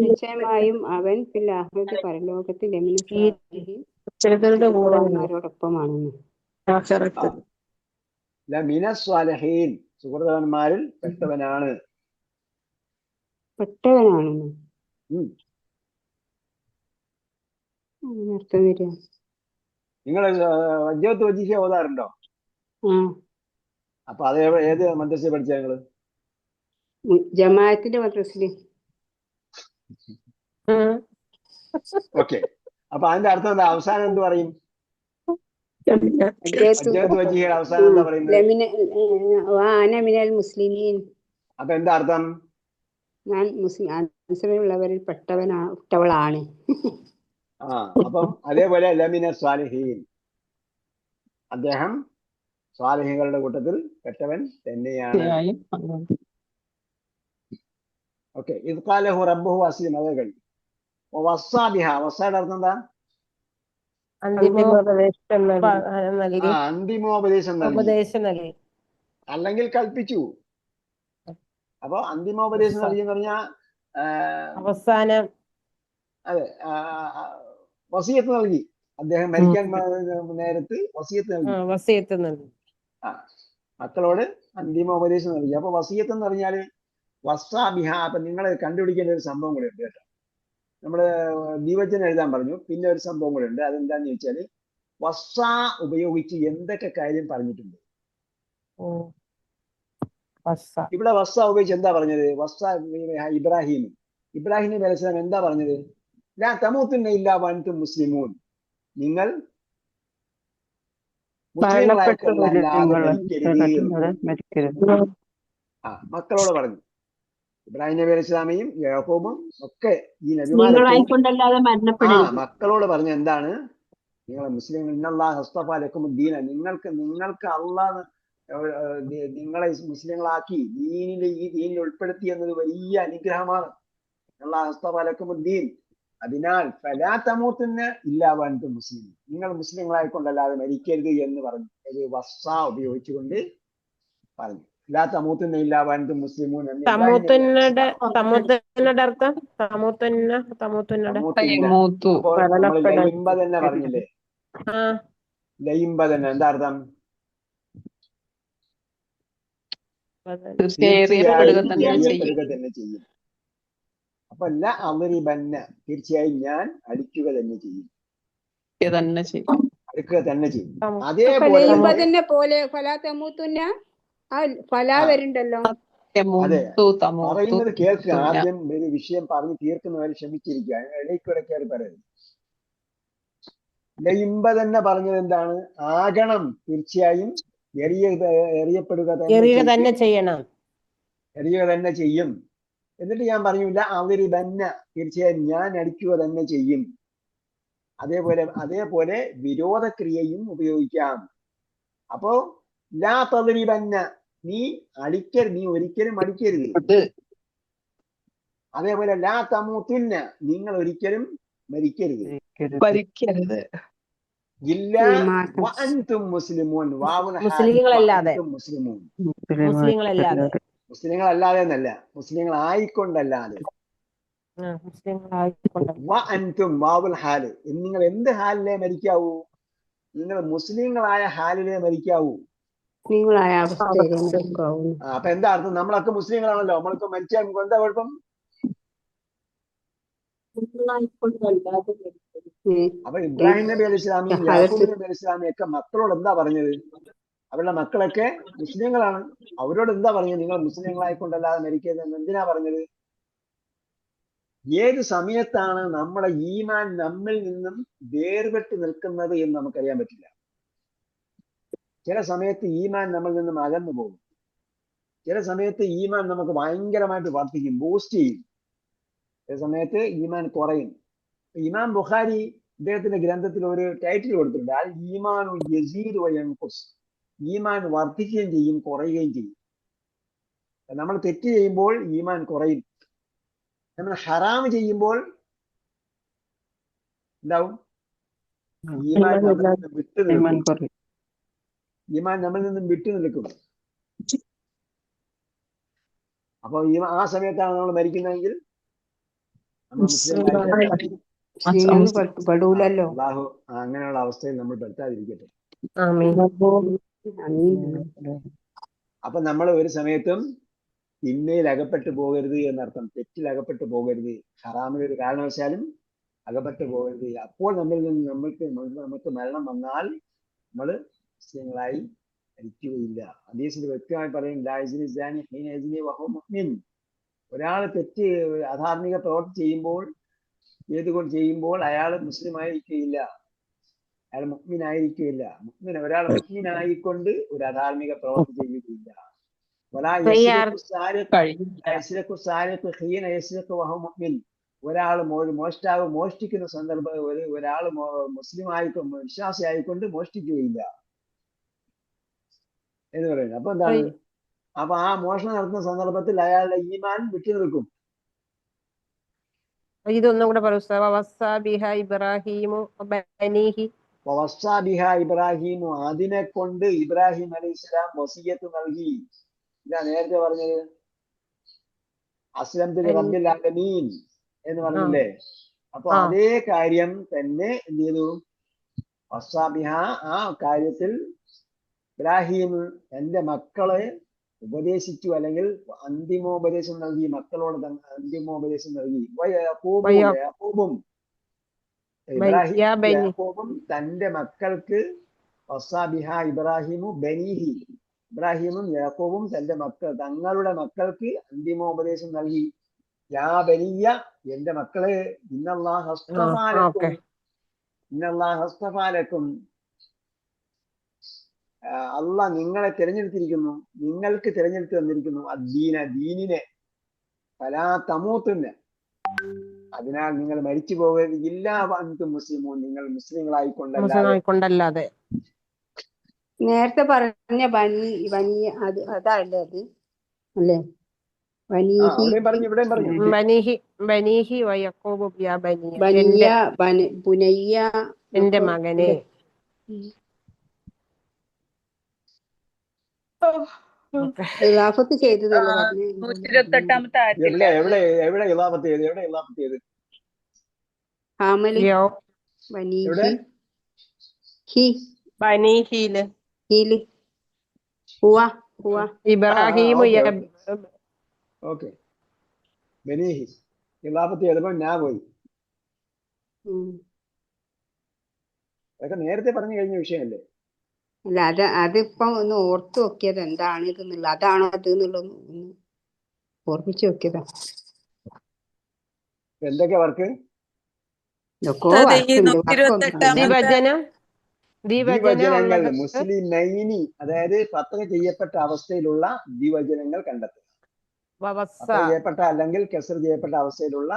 നിശ്ചയമായും അവൻ ഫിൽ ആഖിറതി പരലോകത്തിൽ സുഹൃതന്മാരോടൊപ്പമാണെന്ന്. സുഹൃതവന്മാരിൽ പെട്ടവനാണെന്ന്. അർത്ഥം വരിക. നിങ്ങൾ വജ്ജത്ത് വജീഫ ഓതാറുണ്ടോ? അപ്പൊ അത് ഏത് മദ്രസ പഠിച്ച നിങ്ങള്? ജമാഅത്തിന്റെ മദ്രസയില്. ഓക്കെ. അപ്പൊ അതിന്റെ അർത്ഥം എന്താ? അവസാനം എന്ത് പറയും? അവസാനം എന്താ പറയുന്നത്? അപ്പൊ എന്താ അർത്ഥം? ഞാൻ മുസ്ലിമുള്ളവരിൽ പെട്ടവളാണ്. അപ്പം അതേപോലെ ലമിന സ്വാലിഹീൻ, അദ്ദേഹം സ്വാലിഹീങ്ങളുടെ കൂട്ടത്തിൽ പെട്ടവൻ തന്നെയാണ്. ഓക്കെ. ഇത് ഖാലഹു റബ്ബുഹു അസ്ലിം, അത് കഴിഞ്ഞു. വസ്സാബിഹ, വസ്സയുടെ അർത്ഥം എന്താ? അന്തിമോപദേശം നൽകി, അല്ലെങ്കിൽ കൽപ്പിച്ചു. അപ്പൊ അന്തിമോപദേശം നൽകി എന്ന് പറഞ്ഞാൽ അവസാനം അതെ വസിയത്ത് നൽകി. അദ്ദേഹം മരിക്കാൻ നേരത്ത് വസിയത്ത് നൽകി. മക്കളോട് അന്തിമോപദേശം നൽകി. അപ്പൊ വസിയത്ത് എന്ന് പറഞ്ഞാല് വസ്സാബിഹ. അപ്പൊ നിങ്ങൾ കണ്ടുപിടിക്കേണ്ട ഒരു സംഭവം കൂടെ ഉണ്ട് കേട്ടോ. നമ്മള് ദീപജനം എഴുതാൻ പറഞ്ഞു. പിന്നെ ഒരു സംഭവം കൂടെ ഉണ്ട്. അതെന്താന്ന് ചോദിച്ചാല് വസ്സ ഉപയോഗിച്ച് എന്തൊക്കെ കാര്യം പറഞ്ഞിട്ടുണ്ട്. ഇവിടെ വസ്സ ഉപയോഗിച്ച് എന്താ പറഞ്ഞത്? വസ്സ ഇബ്രാഹിം നബി അലൈഹി സ്വലാം എന്താ പറഞ്ഞത്? ലാ തമൂത്തുന്ന ഇല്ലാ വഅൻതും മുസ്ലിമൂൻ. നിങ്ങൾ മക്കളോട് പറഞ്ഞു. ഇബ്രാഹിം നബി അലൈഹി സ്വലാമയും യാക്കൂബും ഒക്കെ ഈ നബിമാരൊക്കെ മക്കളോട് പറഞ്ഞ എന്താണ്? നിങ്ങൾ മുസ്ലിം ഇന്നല്ലാഹു അസ്തഫ ലക്കുമുദ്ദീന. നിങ്ങൾക്ക് അള്ളാഹ് നിങ്ങളെ മുസ്ലിങ്ങളാക്കി ഈ ദീനിൽ ഉൾപ്പെടുത്തി എന്നത് വലിയ അനുഗ്രഹമാണ്. അല്ലാഹു അസ്തഫ ലക്കുമുദ്ദീൻ. അതിനാൽ ഫലാ തമൂത്തുന്ന ഇല്ലാ വഅൻതും മുസ്ലിം. നിങ്ങൾ മുസ്ലിങ്ങളായിക്കൊണ്ടല്ലാതെ മരിക്കരുത് എന്ന് പറഞ്ഞു. ഒരു വസ്സ ഉപയോഗിച്ചുകൊണ്ട് പറഞ്ഞു. ലാ തമൂത്തുന്ന ഇല്ലാ വഅൻതും മുസ്ലിമൂൻ. ലയിമ്പ തന്നെ പറഞ്ഞില്ലേ? ലയിമ്പ തന്നെ എന്താ അർത്ഥം? അറിയപ്പെടുക തന്നെ ചെയ്യും. അപ്പൊ തീർച്ചയായും ഞാൻ അടിക്കുക തന്നെ ചെയ്യും. അടുക്കുക തന്നെ ചെയ്യും. അതേപോലെ പറയുന്നത് കേൾക്കുക. ആദ്യം ഒരു വിഷയം പറഞ്ഞു തീർക്കുന്നവരെ ക്ഷമിച്ചിരിക്കുക. ഇടയ്ക്കൂടെ കയറി പറയരുത്. ലയിമ്പ തന്നെ പറഞ്ഞത് എന്താണ്? ആകണം, തീർച്ചയായും എറിയപ്പെടുക തന്നെ ചെയ്യണം, എറിയുക തന്നെ ചെയ്യും. എന്നിട്ട് ഞാൻ പറഞ്ഞില്ല അവരിബന്ന, തീർച്ചയായും ഞാൻ അടിക്കുക തന്നെ ചെയ്യും. അതേപോലെ വിരോധക്രിയയും ഉപയോഗിക്കാം. അപ്പോ ലാ തദ്രിബന്ന, നീ അടിക്കരുത്, നീ ഒരിക്കലും അടിക്കരുത്. അതേപോലെ ലാ തമൂത്തുന്ന, നിങ്ങൾ ഒരിക്കലും മരിക്കരുത്. ഇല്ലാ വഅൻതും മുസ്ലിമൂൻ. മുസ്ലിങ്ങളല്ലാതെ എന്നല്ല, മുസ്ലിങ്ങൾ ആയിക്കൊണ്ടല്ലാതെ. വഅൻതും വാവുൽ ഹാല്. നിങ്ങൾ എന്ത് ഹാലിലേ മരിക്കാവൂ? നിങ്ങൾ മുസ്ലിങ്ങളായ ഹാലിലേ മരിക്കാവൂ. അപ്പൊ എന്താ അർത്ഥം? നമ്മളൊക്കെ മുസ്ലിങ്ങളാണല്ലോ, നമ്മളൊക്കെ മരിച്ചാൽ നമുക്ക് എന്താ കുഴപ്പം? അപ്പൊ ഇബ്രാഹിം നബി അലൈഹി സ്വലാമിയും യാക്കൂബ് നബി അലൈഹി സ്വലാമിയും ഒക്കെ മക്കളോട് എന്താ പറഞ്ഞത്? അവരുടെ മക്കളൊക്കെ മുസ്ലിങ്ങളാണ്. അവരോട് എന്താ പറഞ്ഞത്? നിങ്ങൾ മുസ്ലിങ്ങളായിക്കൊണ്ടല്ലാതെ മരിക്കരുതെന്ന് എന്തിനാ പറഞ്ഞത്? ഏത് സമയത്താണ് നമ്മുടെ ഈമാൻ നമ്മിൽ നിന്നും വേർപെട്ട് നിൽക്കുന്നത് എന്ന് നമുക്കറിയാൻ പറ്റില്ല. ചില സമയത്ത് ഈമാൻ നമ്മിൽ നിന്നും അകന്നു പോകും. ചില സമയത്ത് ഈമാൻ നമുക്ക് ഭയങ്കരമായിട്ട് വർദ്ധിക്കും, ബൂസ്റ്റ് ചെയ്യും. ചില സമയത്ത് ഈമാൻ കുറയും. ഇമാം ബുഖാരി ഇദ്ദേഹത്തിന്റെ ഗ്രന്ഥത്തിൽ ഒരു ടൈറ്റിൽ കൊടുത്തിട്ടുണ്ട്, അൽ ഈമാനു യസീദു വയൻഖുസ്. ഈമാൻ വർദ്ധിക്കുകയും ചെയ്യും, കുറയുകയും ചെയ്യും. നമ്മൾ തെറ്റ് ചെയ്യുമ്പോൾ ഈമാൻ കുറയും. നമ്മൾ ഹറാം ചെയ്യുമ്പോൾ എന്താവും? ഈമാൻ നമ്മിൽ നിന്നും വിട്ടു നിൽക്കും. ഈമാൻ നമ്മിൽ നിന്നും വിട്ടു നിൽക്കും. അപ്പൊ ആ സമയത്താണ് നമ്മൾ മരിക്കുന്നതെങ്കിൽ നമ്മൾ അല്ലാഹു അങ്ങനെയുള്ള അവസ്ഥയിൽ നമ്മൾ പെടുത്താതിരിക്കട്ടെ. അപ്പൊ നമ്മൾ ഒരു സമയത്തും തിന്മയിൽ അകപ്പെട്ടു പോകരുത് എന്നർത്ഥം. തെറ്റിൽ അകപ്പെട്ടു പോകരുത്, ഹറാമിൽ ഒരു കാരണവശാലും അകപ്പെട്ടു പോകരുത്. അപ്പോൾ നമുക്ക് മരണം വന്നാൽ നമ്മൾ മുസ്ലിങ്ങളായി മരിക്കുകയില്ല. ഹദീസിൽ വ്യക്തമായി പറയും, ഒരാൾ തെറ്റ് അധാർമിക പ്രവൃത്തി ചെയ്യുമ്പോൾ അയാൾ മുസ്ലിം ആയിരിക്കുകയില്ല, അയാൾ മുഅ്മിൻ ആയിരിക്കുകയില്ല. ഒരാൾ മുഅ്മിൻ ആയിക്കൊണ്ട് ഒരു അധാർമിക പ്രവൃത്തി ചെയ്യുകയില്ല. ഒരാൾ മോഷ്ടാവ് മോഷ്ടിക്കുന്ന സന്ദർഭം ഒരാൾ മുസ്ലിം ആയിക്കൊണ്ട് വിശ്വാസി ആയിക്കൊണ്ട് മോഷ്ടിക്കുകയില്ല എന്ന് പറയുന്നത്. അപ്പൊ എന്താണ്? അപ്പൊ ആ മോഷണം നടത്തുന്ന സന്ദർഭത്തിൽ അയാളുടെ ഈമാൻ വിട്ടു നിൽക്കും. ഇതൊന്നും കൂടെ ഇബ്രാഹിമു, അതിനെ കൊണ്ട് ഇബ്രാഹിം അലൈഹി സ്വലാം വസിയത്ത് നൽകി. ഇതാ നേരത്തെ പറഞ്ഞത്. അസ്ലംതു റബ്ബിൽ ആലമീൻ എന്ന് പറഞ്ഞില്ലേ? അപ്പൊ അതേ കാര്യം തന്നെ എന്ത് ചെയ്തു? വസ്സാബിഹ, ആ കാര്യത്തിൽ ഇബ്രാഹിം തന്റെ മക്കളെ ഉപദേശിച്ചു, അല്ലെങ്കിൽ അന്തിമോപദേശം നൽകി, മക്കളോട് അന്തിമോപദേശം നൽകി. യാക്കൂബും യാക്കൂബും തന്റെ മക്കൾക്ക് വസ്സാബിഹ ഇബ്രാഹിമു ബനീഹി, ഇബ്രാഹിമും യാക്കൂബും തങ്ങളുടെ മക്കൾക്ക് അന്തിമോപദേശം നൽകി. യാ ബനിയ, എന്റെ മക്കളെ, ഇന്നല്ലാഹ അസ്തഫാലക്കും, അള്ളാഹ് നിങ്ങളെ തിരഞ്ഞെടുത്തിരിക്കുന്നു, നിങ്ങൾക്ക് തിരഞ്ഞെടുത്ത് തന്നിരിക്കുന്നു ദീനിനെ, ഫലാ തമൂത്തുന്ന, അതിനാൽ നിങ്ങൾ മരിച്ചു പോകരുത്, ഇല്ലാ വഅൻതും മുസ്ലിമൂൻ, നിങ്ങൾ മുസ്ലിങ്ങളായിക്കൊണ്ടല്ലാതെ. നേരത്തെ പറഞ്ഞ അതല്ലേ അത് അല്ലേ? എന്റെ മകനെ. ഇലാഫത്ത് ചെയ്തതല്ലേ പറഞ്ഞു? 128-ാമത്തെ ആയത്തില്ലേ? എവിടെ ഇലാഫത്ത് ചെയ്ത്? ഓക്കെ, ബനീഹി ഇലാഫത്ത് ചെയ്തപ്പോ ഞാൻ പോയി. അതൊക്കെ നേരത്തെ പറഞ്ഞു കഴിഞ്ഞ വിഷയമല്ലേ? അല്ല, അതിപ്പം ഒന്ന് ഓർത്തു നോക്കിയത് എന്താണ് ഇതെന്നുള്ള, അതാണോ അത് എന്നുള്ളത് ഒന്ന് ഓർമ്മിച്ചു നോക്കിയതാ. എന്തൊക്കെ വർക്ക്? ദിവചനങ്ങൾ മുസ്ലിം നൈനി, അതായത് പത്ര ചെയ്യപ്പെട്ട അവസ്ഥയിലുള്ള ദിവചനങ്ങൾ കണ്ടെത്തുക. പത്ര ചെയ്യപ്പെട്ട അല്ലെങ്കിൽ കെസർ ചെയ്യപ്പെട്ട അവസ്ഥയിലുള്ള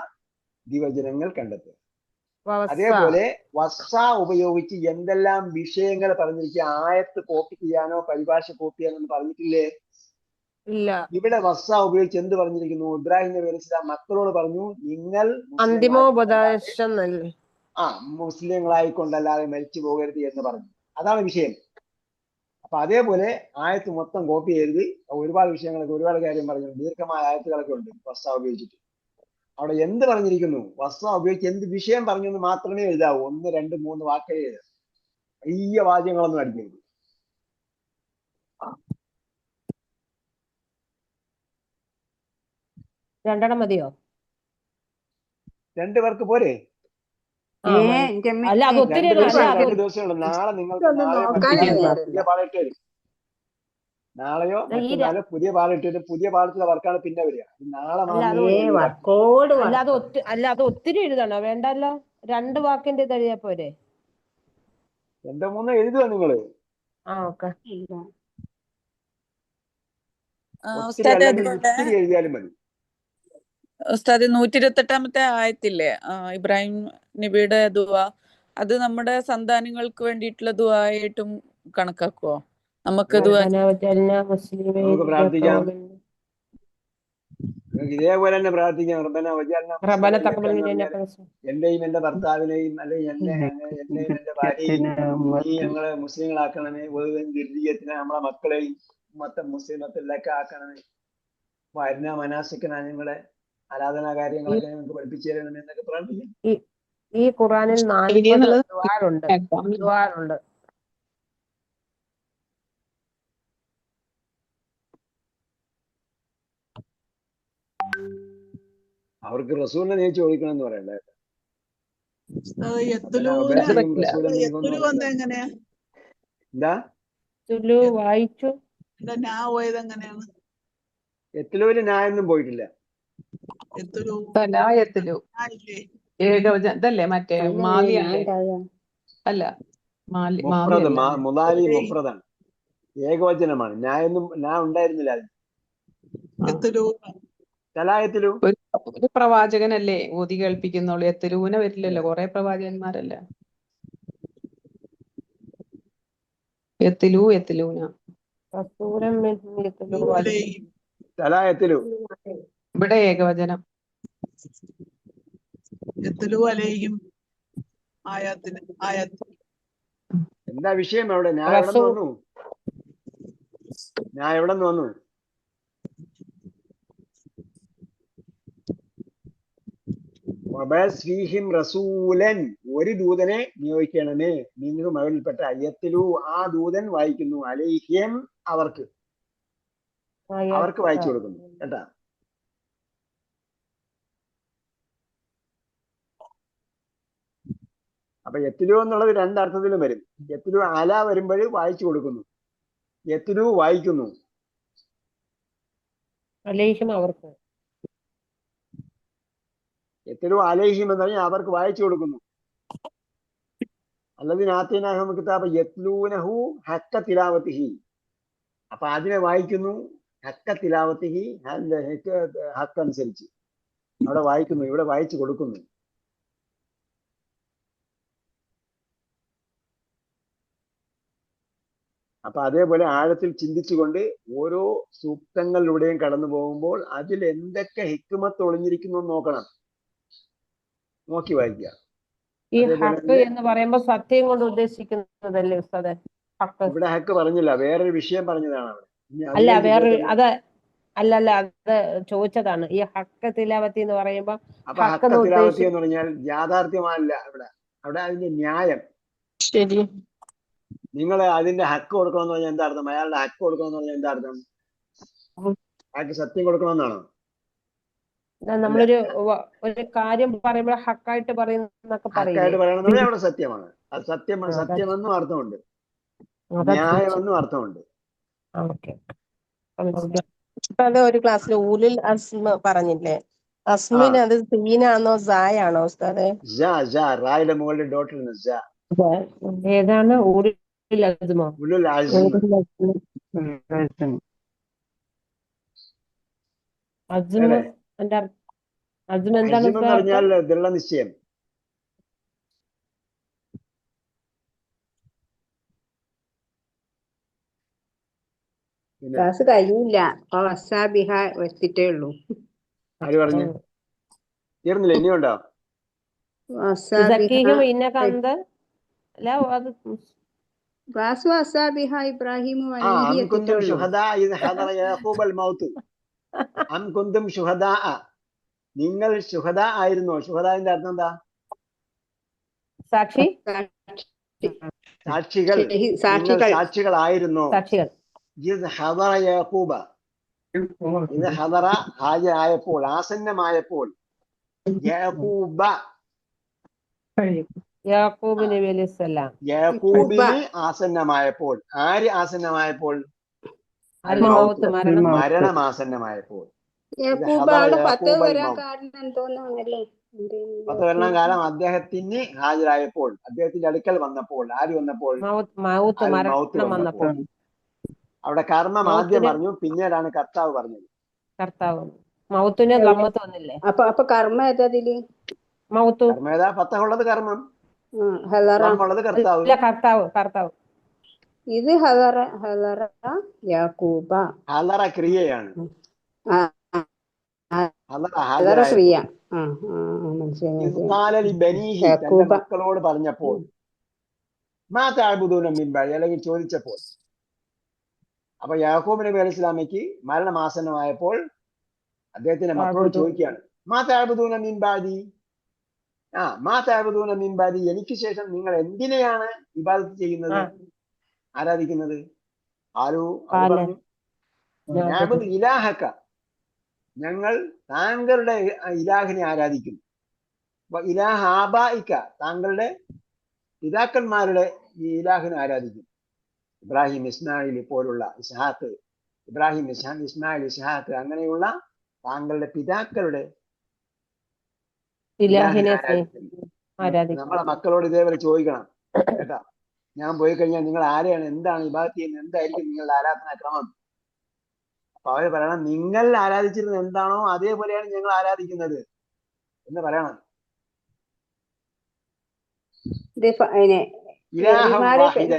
ദിവചനങ്ങൾ കണ്ടെത്തുക. അതേപോലെ വസ്സ ഉപയോഗിച്ച് എന്തെല്ലാം വിഷയങ്ങൾ പറഞ്ഞിരിക്കുക? ആയത്ത് കോപ്പി ചെയ്യാനോ പരിഭാഷ കോപ്പി ചെയ്യാനോ പറഞ്ഞിട്ടില്ലേ? ഇല്ല. ഇവിടെ വസ്സ ഉപയോഗിച്ച് എന്ത് പറഞ്ഞിരിക്കുന്നു? ഇബ്രാഹിം നബി അലൈഹി സ്വലാം മക്കളോട് പറഞ്ഞു, നിങ്ങൾ മുസ്ലിങ്ങളായിക്കൊണ്ടല്ലാതെ മരിച്ചു പോകരുത് എന്ന് പറഞ്ഞു. അതാണ് വിഷയം. അപ്പൊ അതേപോലെ ആയത്ത് മൊത്തം കോപ്പി ചെയ്ത് ഒരുപാട് വിഷയങ്ങളൊക്കെ, ഒരുപാട് കാര്യം പറഞ്ഞു, ദീർഘമായ ആയത്തുകളൊക്കെ ഉണ്ട് വസ്സ ഉപയോഗിച്ചിട്ട്. അവിടെ എന്ത് പറഞ്ഞിരിക്കുന്നു, വസ്സ ഉപയോഗിച്ച് എന്ത് വിഷയം പറഞ്ഞു എന്ന് മാത്രമേ എഴുതാവൂ. 1, 2, 3 വാക്കേ എഴുതാം. വലിയ വാചകങ്ങളൊന്നും അടിക്കരുത്. രണ്ടെണ്ണം മതിയോ? 2 പേർക്ക് പോരെ? അല്ല, അത് ഒത്തിരി 2 ദിവസമുള്ളൂ. നാളെ നിങ്ങൾക്ക് പുതിയ പാലിട്ട് വരും. നാളെയോ മറ്റന്നാളോ പുതിയ പാലിട്ടിട്ട് പുതിയ പാലത്തിലെ വർക്കാണ് പിന്നെ വരിക. നാളെ അല്ല, അത് ഒത്തിരി എഴുതണോ? വേണ്ടല്ലോ, 2 വാക്കിന്റെ ഇത് എഴുതിയാ പോരെ? 2, 3 എഴുതുക നിങ്ങള്. ഒത്തിരി എഴുതിയാലും മതി. ഉസ്താദ്, 128-ാമത്തെ ആയത്തില്ലേ, ഇബ്രാഹിം നബിയുടെ ദുആ, അത് നമ്മുടെ സന്താനങ്ങൾക്ക് വേണ്ടിയിട്ടുള്ള ദുആ ആയിട്ടും കണക്കാക്കുവോ? നമുക്ക് പ്രാർത്ഥിക്കാം, ഇതേപോലെ തന്നെ പ്രാർത്ഥിക്കാം. എന്റെയും എന്റെ ഭർത്താവിനെയും അല്ലെങ്കിൽ എന്നെയും എന്റെ ഭാര്യയെയും നീ ഞങ്ങളെ മുസ്ലിങ്ങളാക്കണമേ. നമ്മളെ മക്കളെയും മൊത്തം മുസ്ലിമത്തിലൊക്കെ ആക്കണമേ. വരുന്ന മനാസിക്കണ ഞങ്ങളെ ആരാധനാ കാര്യങ്ങളൊക്കെ ഞങ്ങൾക്ക് പഠിപ്പിച്ചു തരണം എന്നൊക്കെ പ്രാർത്ഥിക്കാം. ഈ ഖുറാനിൽ 40 ദുആകളുണ്ട്. അവർക്ക് റസൂലിനെ നീ ചോദിക്കണം എന്ന് പറയണ്ടേ? എന്താ വായിച്ചു? എത്തിലൂര് ഞാനൊന്നും പോയിട്ടില്ല. ഇതല്ലേ മറ്റേ മാലിയല്ലേ? അല്ല, മുലാലി മുഫ്രദാണ്, ഏകവചനമാണ്. ഞാൻ ഉണ്ടായിരുന്നില്ല. ഒരു പ്രവാചകനല്ലേ ഓതി കേൾപ്പിക്കുന്നുള്ളൂ, എത്തലൂന വരില്ലല്ലോ. കുറെ പ്രവാചകന്മാരല്ലേ. എത്തലൂന ഇവിടെ ഏകവചനം. എന്താ വിഷയം അവിടെ? ഞാൻ എവിടെ നിന്ന് വന്നു? ഫീഹിം റസൂലൻ, ഒരു ദൂതനെ നിയോഗിക്കണമേ, മിൻഹും അവരിൽപ്പെട്ട, യത്ലു ആ ദൂതൻ വായിക്കുന്നു, അലൈഹിം അവർക്ക് വായിച്ചു കൊടുക്കുന്നു. കേട്ടാ, അപ്പൊ യത്ലു എന്നുള്ളത് രണ്ടർത്ഥത്തിലും വരും. യത്ലു അല വരുമ്പോൾ വായിച്ചു കൊടുക്കുന്നു, യത്ലു വായിക്കുന്നു, അലൈഹിം അവർക്ക്. യത്ലു അലൈഹിം എന്ന് പറഞ്ഞാൽ അവർക്ക് വായിച്ചു കൊടുക്കുന്നു. അല്ലദീന ആതൈനാഹുൽ കിതാബ യത്ലൂനഹു ഹഖ്ക തിലാവതിഹി, അപ്പൊ അതിനെ വായിക്കുന്നു ഹഖ്ക തിലാവതിഹി, ഹഖ് അനുസരിച്ച് അവിടെ വായിക്കുന്നു, ഇവിടെ വായിച്ചു കൊടുക്കുന്നു. അപ്പൊ അതേപോലെ ആഴത്തിൽ ചിന്തിച്ചുകൊണ്ട് ഓരോ സൂക്തങ്ങളിലൂടെയും കടന്നു പോകുമ്പോൾ അതിൽ എന്തൊക്കെ ഹിക്മത്ത് ഒളിഞ്ഞിരിക്കുന്നു എന്ന് നോക്കണം, നോക്കി വായിക്കുക. ഈ ഹക്ക് എന്ന് പറയുമ്പോൾ സത്യം കൊണ്ട് ഉദ്ദേശിക്കുന്നതല്ലേ ഉസ്താദെ? ഇവിടെ ഹക്ക് പറഞ്ഞില്ല, വേറൊരു വിഷയം പറഞ്ഞതാണ് അവിടെ. അല്ല വേറൊരു അത് അല്ലല്ല അത് ചോദിച്ചതാണ്. ഈ ഹക്ക് തിലാവത്തി എന്ന് പറയുമ്പോ അപ്പൊ ഹക്ക് തിലാവത്തി എന്ന് പറഞ്ഞാൽ യാഥാർത്ഥ്യമല്ല അവിടെ, അവിടെ അതിന്റെ ന്യായം. ശരി, നിങ്ങൾ അതിന്റെ ഹക്ക് കൊടുക്കണമെന്ന് പറഞ്ഞാൽ എന്താ അർത്ഥം? അയാളുടെ ഹക്ക് കൊടുക്കണമെന്ന് പറഞ്ഞാൽ എന്താ അർത്ഥം? അയാൾക്ക് സത്യം കൊടുക്കണമെന്നാണോ? നമ്മളൊരു കാര്യം പറയുമ്പോൾ ഹക്കായിട്ട് പറയുന്നൊക്കെ ഹക്കായിട്ട് പറയണമെന്ന് പറഞ്ഞാൽ അവിടെ സത്യമാണ്. അത് സത്യമെന്നും അർത്ഥമുണ്ട്, ന്യായമെന്നും അർത്ഥമുണ്ട്. ഒരു ക്ലാസ്സിൽ ഉലുൽ അസ്മ പറഞ്ഞില്ലേ, അസ്മിന് അത് സീനാണോ സായാണോ ഉസ്താദെ? റായുടെ മുകളിൽ ഡോട്ട് ഏതാണ്? ഉലുൽ അസ്മ. ഉലുൽ അസ്മ എന്താണ് പറഞ്ഞാൽ ദൃഢനിശ്ചയം. ക്ലാസ് കഴിയില്ല, വസാബിഹ വെച്ചിട്ടേ ഉള്ളൂ. ആര് പറഞ്ഞു? തീർന്നില്ല, ഇനിയുണ്ടോ? ക്ലാസ് വസാബിഹ ഇബ്രാഹിം നിങ്ങൾ ശുഹദ ആയിരുന്നോ? ശുഹദാന്റെ അർത്ഥം എന്താ? സാക്ഷി, സാക്ഷികൾ. സാക്ഷികളായിരുന്നോ? ഹാജരായപ്പോൾ, ആസന്നമായപ്പോൾ, യാക്കൂബ് നബി അലൈഹിസ്സലാം യാക്കൂബിന് ആസന്നമായപ്പോൾ. ആര് ആസന്നമായപ്പോൾ? മരണം ആസന്നമായപ്പോൾ. 10 വരണം കാലം അദ്ദേഹത്തിന് ഹാജരായപ്പോൾ, അദ്ദേഹത്തിന്റെ അടുക്കൽ വന്നപ്പോൾ. ആര് വന്നപ്പോൾ? മൗത്ത് വന്നപ്പോൾ. അവിടെ കർമ്മം ആദ്യം പറഞ്ഞു, പിന്നീടാണ് കർത്താവ് പറഞ്ഞത്. മൗത്തിന് കർമ്മത്ത് വന്നില്ലേ? അപ്പൊ കർമ്മ ഏതാതില്? കർമ്മ ഏതാ? ഫത്തഹുള്ളത് കർമ്മം, കർമ്മമുള്ളത് കർത്താവ്. ഇത് ഹലറ യാക്കൂബ, ഹലറ ക്രിയയാണ്, ക്രിയ. തന്റെ മക്കളോട് പറഞ്ഞപ്പോൾ, മാ തഅ്ബുദൂന മിൻ ബഅദി, അല്ലെങ്കിൽ ചോദിച്ചപ്പോൾ. അപ്പൊ യാക്കൂബ് നബി അലൈഹി സ്വലാമയ്ക്ക് മരണമാസന്നമായപ്പോൾ അദ്ദേഹത്തിന്റെ മക്കളോട് ചോദിക്കുകയാണ്, മാ തഅ്ബുദൂന മിൻ ബഅദി, മാ തഅ്ബുദൂന മിൻ ബഅദി, എനിക്ക് ശേഷം നിങ്ങൾ എന്തിനെയാണ് ഇബാദത്ത് ചെയ്യുന്നത്, ആരാധിക്കുന്നത്? പറഞ്ഞു, ഇലാഹക്ക, ഞങ്ങൾ താങ്കളുടെ ഇലാഹിനെ ആരാധിക്കുന്നു. ഇലാഹ ആബായിക്ക, താങ്കളുടെ പിതാക്കന്മാരുടെ ഈ ഇലാഹിനെ ആരാധിക്കുന്നു. ഇബ്രാഹിം, ഇസ്മായിൽ പോലുള്ള, ഇസ്ഹാഖ്, ഇബ്രാഹിം, ഇസ്മായിൽ, ഇസ്ഹാഖ്, അങ്ങനെയുള്ള താങ്കളുടെ പിതാക്കളുടെ നമ്മളെ മക്കളോട് ഇതേപോലെ ചോദിക്കണം കേട്ടാ. ഞാൻ പോയി കഴിഞ്ഞാൽ നിങ്ങൾ ആരെയാണ്, എന്താണ് ഇബാദത്ത് ചെയ്യുന്നത്, എന്തായിരിക്കും നിങ്ങളുടെ ആരാധനാ ക്രമം? അപ്പൊ അവര് പറയണം, നിങ്ങൾ ആരാധിച്ചിരുന്നത് എന്താണോ അതേപോലെയാണ് ഞങ്ങൾ ആരാധിക്കുന്നത് എന്ന് പറയണം.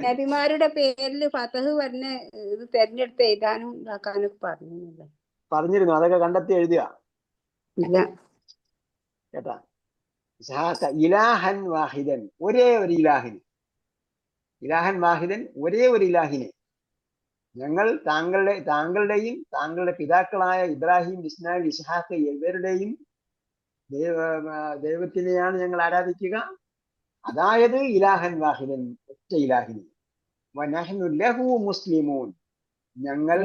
നബിമാരുടെ പേരിൽ ഫതഹ് പറഞ്ഞ ഇത് തെരഞ്ഞെടുത്ത് എഴുതാനും ഇതാക്കാനും പറഞ്ഞിരുന്നു. അതൊക്കെ കണ്ടെത്തി എഴുതുക ഇല്ല കേട്ടാ. ഇലാഹൻ വാഹിദൻ, ഒരേ ഒരു ഇലാഹിന്, ഇലാഹൻ വാഹിദൻ, ഒരേ ഒരു ഇലാഹിനെ ഞങ്ങൾ താങ്കളുടെയും താങ്കളുടെ പിതാക്കളായ ഇബ്രാഹിം, ഇസ്മായിൽ, ഇസ്ഹാഖ് ഇവരുടെയും ദൈവത്തിനെയാണ് ഞങ്ങൾ ആരാധിക്കുക, അതായത് ഇലാഹൻ വാഹിദൻ, ഒറ്റ ഇലാഹിനെ. വനഹ്നു ലഹു മുസ്ലിമൂൻ, ഞങ്ങൾ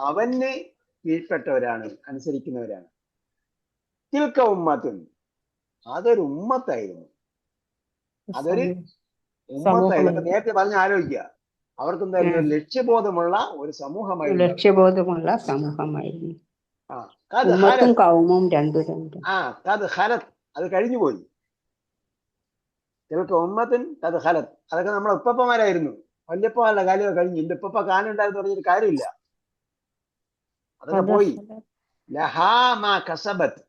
അവന് കീഴ്പ്പെട്ടവരാണ്, അനുസരിക്കുന്നവരാണ്. തിൽക ഉമ്മത്തുൻ, അതൊരു ഉമ്മത്തായിരുന്നു, അതൊരു ഉമ്മത്തായിരുന്നു. നേരത്തെ പറഞ്ഞ് ആലോചിക്കുക, അവർക്ക് എന്തായിരുന്നു? ലക്ഷ്യബോധമുള്ള ഒരു സമൂഹമായിരുന്നു. ലക്ഷ്യബോധമുള്ള സമൂഹമായിരുന്നു. അത് കഴിഞ്ഞുപോയി. ചിലർക്ക് ഉമ്മത്തിൻ കത് ഹലത്ത്, അതൊക്കെ നമ്മളെ ഉപ്പപ്പമാരായിരുന്നു. വല്യപ്പമല്ല, കാലം കഴിഞ്ഞു. എന്റെ ഉപ്പപ്പ കാലം ഉണ്ടായിരുന്നു പറഞ്ഞൊരു കാര്യമില്ല, അതൊക്കെ പോയി. ലഹാ മാ കസബത്ത്,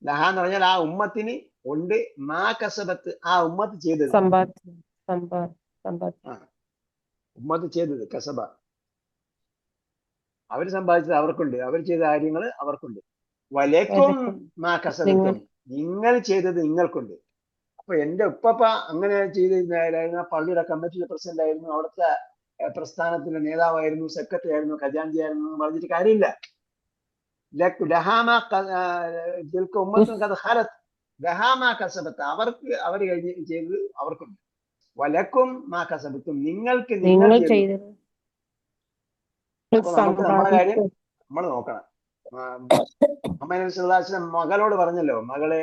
ലഹ എന്ന് പറഞ്ഞാൽ ആ ഉമ്മത്തിന് ഉണ്ട്, മാ കസബത്ത് ആ ഉമ്മത്ത് ചെയ്തത്, ഉമ്മത്ത് ചെയ്തത് കസബ, അവർ സമ്പാദിച്ചത് അവർക്കുണ്ട്, അവർ ചെയ്ത കാര്യങ്ങൾ അവർക്കുണ്ട്. വലക്കും മാ കസബത്തും, നിങ്ങൾ ചെയ്തത് നിങ്ങൾക്കുണ്ട്. അപ്പൊ എന്റെ ഉപ്പപ്പ അങ്ങനെ ചെയ്തിരുന്ന പള്ളിയുടെ കമ്മിറ്റിയുടെ പ്രസിഡന്റ് ആയിരുന്നു, അവിടുത്തെ പ്രസ്ഥാനത്തിന്റെ നേതാവായിരുന്നു, സെക്രട്ടറി ആയിരുന്നു, ഖജാൻജി ആയിരുന്നു എന്ന് പറഞ്ഞിട്ട് കാര്യമില്ല. അവർക്ക് അവർ ചെയ്തത് അവർക്കുണ്ട്. വലക്കും മാ കസബത്തും, നിങ്ങൾക്ക് നിങ്ങൾ ചെയ്തത്. നമുക്ക് നമ്മുടെ കാര്യം നമ്മൾ നോക്കണം. അമ്മ മകളോട് പറഞ്ഞല്ലോ, മകളെ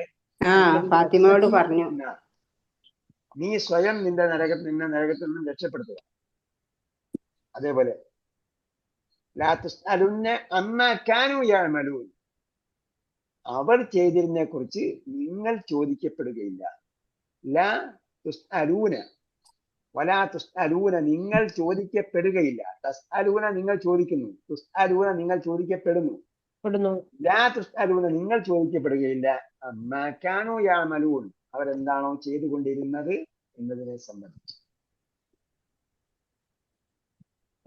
ഫാത്തിമയോട് പറഞ്ഞു, നീ സ്വയം നിന്നെ നരകത്തിൽ നിന്നും രക്ഷപ്പെടുത്തുക. അതേപോലെ അവർ ചെയ്തിരുന്നതിനെ കുറിച്ച് നിങ്ങൾ ചോദിക്കപ്പെടുകയില്ല. ലാ തുസ്അലൂന വലാ തുസ്അലൂന, നിങ്ങൾ ചോദിക്കപ്പെടുകയില്ല. തസ്അലൂന നിങ്ങൾ ചോദിക്കുന്നു, തുസ്അലൂന നിങ്ങൾ ചോദിക്കപ്പെടുന്നു. ലാ തുസ്അലൂന നിങ്ങൾ ചോദിക്കപ്പെടുകയില്ല. അമ്മാ കാനൂ യഅമലൂൻ, അവരെന്താണോ ചെയ്തുകൊണ്ടിരുന്നത് എന്നതിനെ സംബന്ധിച്ച്.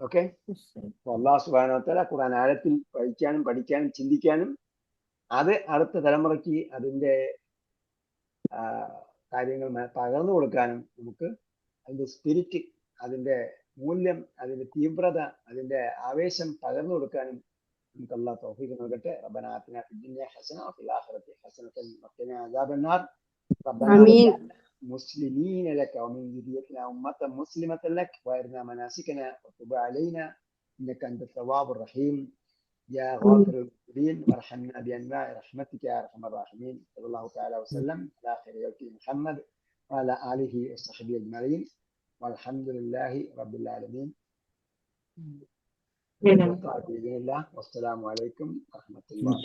ഓക്കെ, അല്ലാഹു സുബ്ഹാനഹു വ തആല ഖുർആൻ ആഴത്തിൽ വായിക്കാനും പഠിക്കാനും ചിന്തിക്കാനും അത് അടുത്ത തലമുറയ്ക്ക് അതിന്റെ കാര്യങ്ങൾ പകർന്നു കൊടുക്കാനും നമുക്ക് അതിന്റെ സ്പിരിറ്റ്, അതിന്റെ മൂല്യം, അതിന്റെ തീവ്രത, അതിന്റെ ആവേശം പകർന്നു കൊടുക്കാനും നമുക്ക് അല്ലാഹു തൗഫീഖ് നൽകട്ടെ. റബ്ബനാ ആതിനാ ഫിദ് ദുനിയ ഹസന വഫിൽ ആഖിറതി ഹസനതൻ വഖിനാ അദാബന്നാർ. റബ്ബനാ വജഅൽനാ മുസ്ലിമീന ലക വമിൻ ദുരിയത്തിനാ ഉമ്മത്തൻ മുസ്ലിമത്തൻ ലക വഅരിനാ മനാസികനാ വതുബ് അലൈനാ ഇന്നക അൻത തവ്വാബുർ റഹീം യാ ഗാഫിറുൽ മുദ്നിബീൻ വർഹംനാ ബിഅൻവാഇ റഹ്മതിക യാ അർഹമർ റഹീമീൻ. സല്ലല്ലാഹു തആല വസല്ലം അലാ ഖൈരി ഖൽഖി മുഹമ്മദ് വഅലാ ആലിഹി വസഹ്ബിഹി അജ്മഈൻ വൽഹംദുലില്ലാഹി റബ്ബിൽ ആലമീൻ. والسلام عليكم ورحمة الله.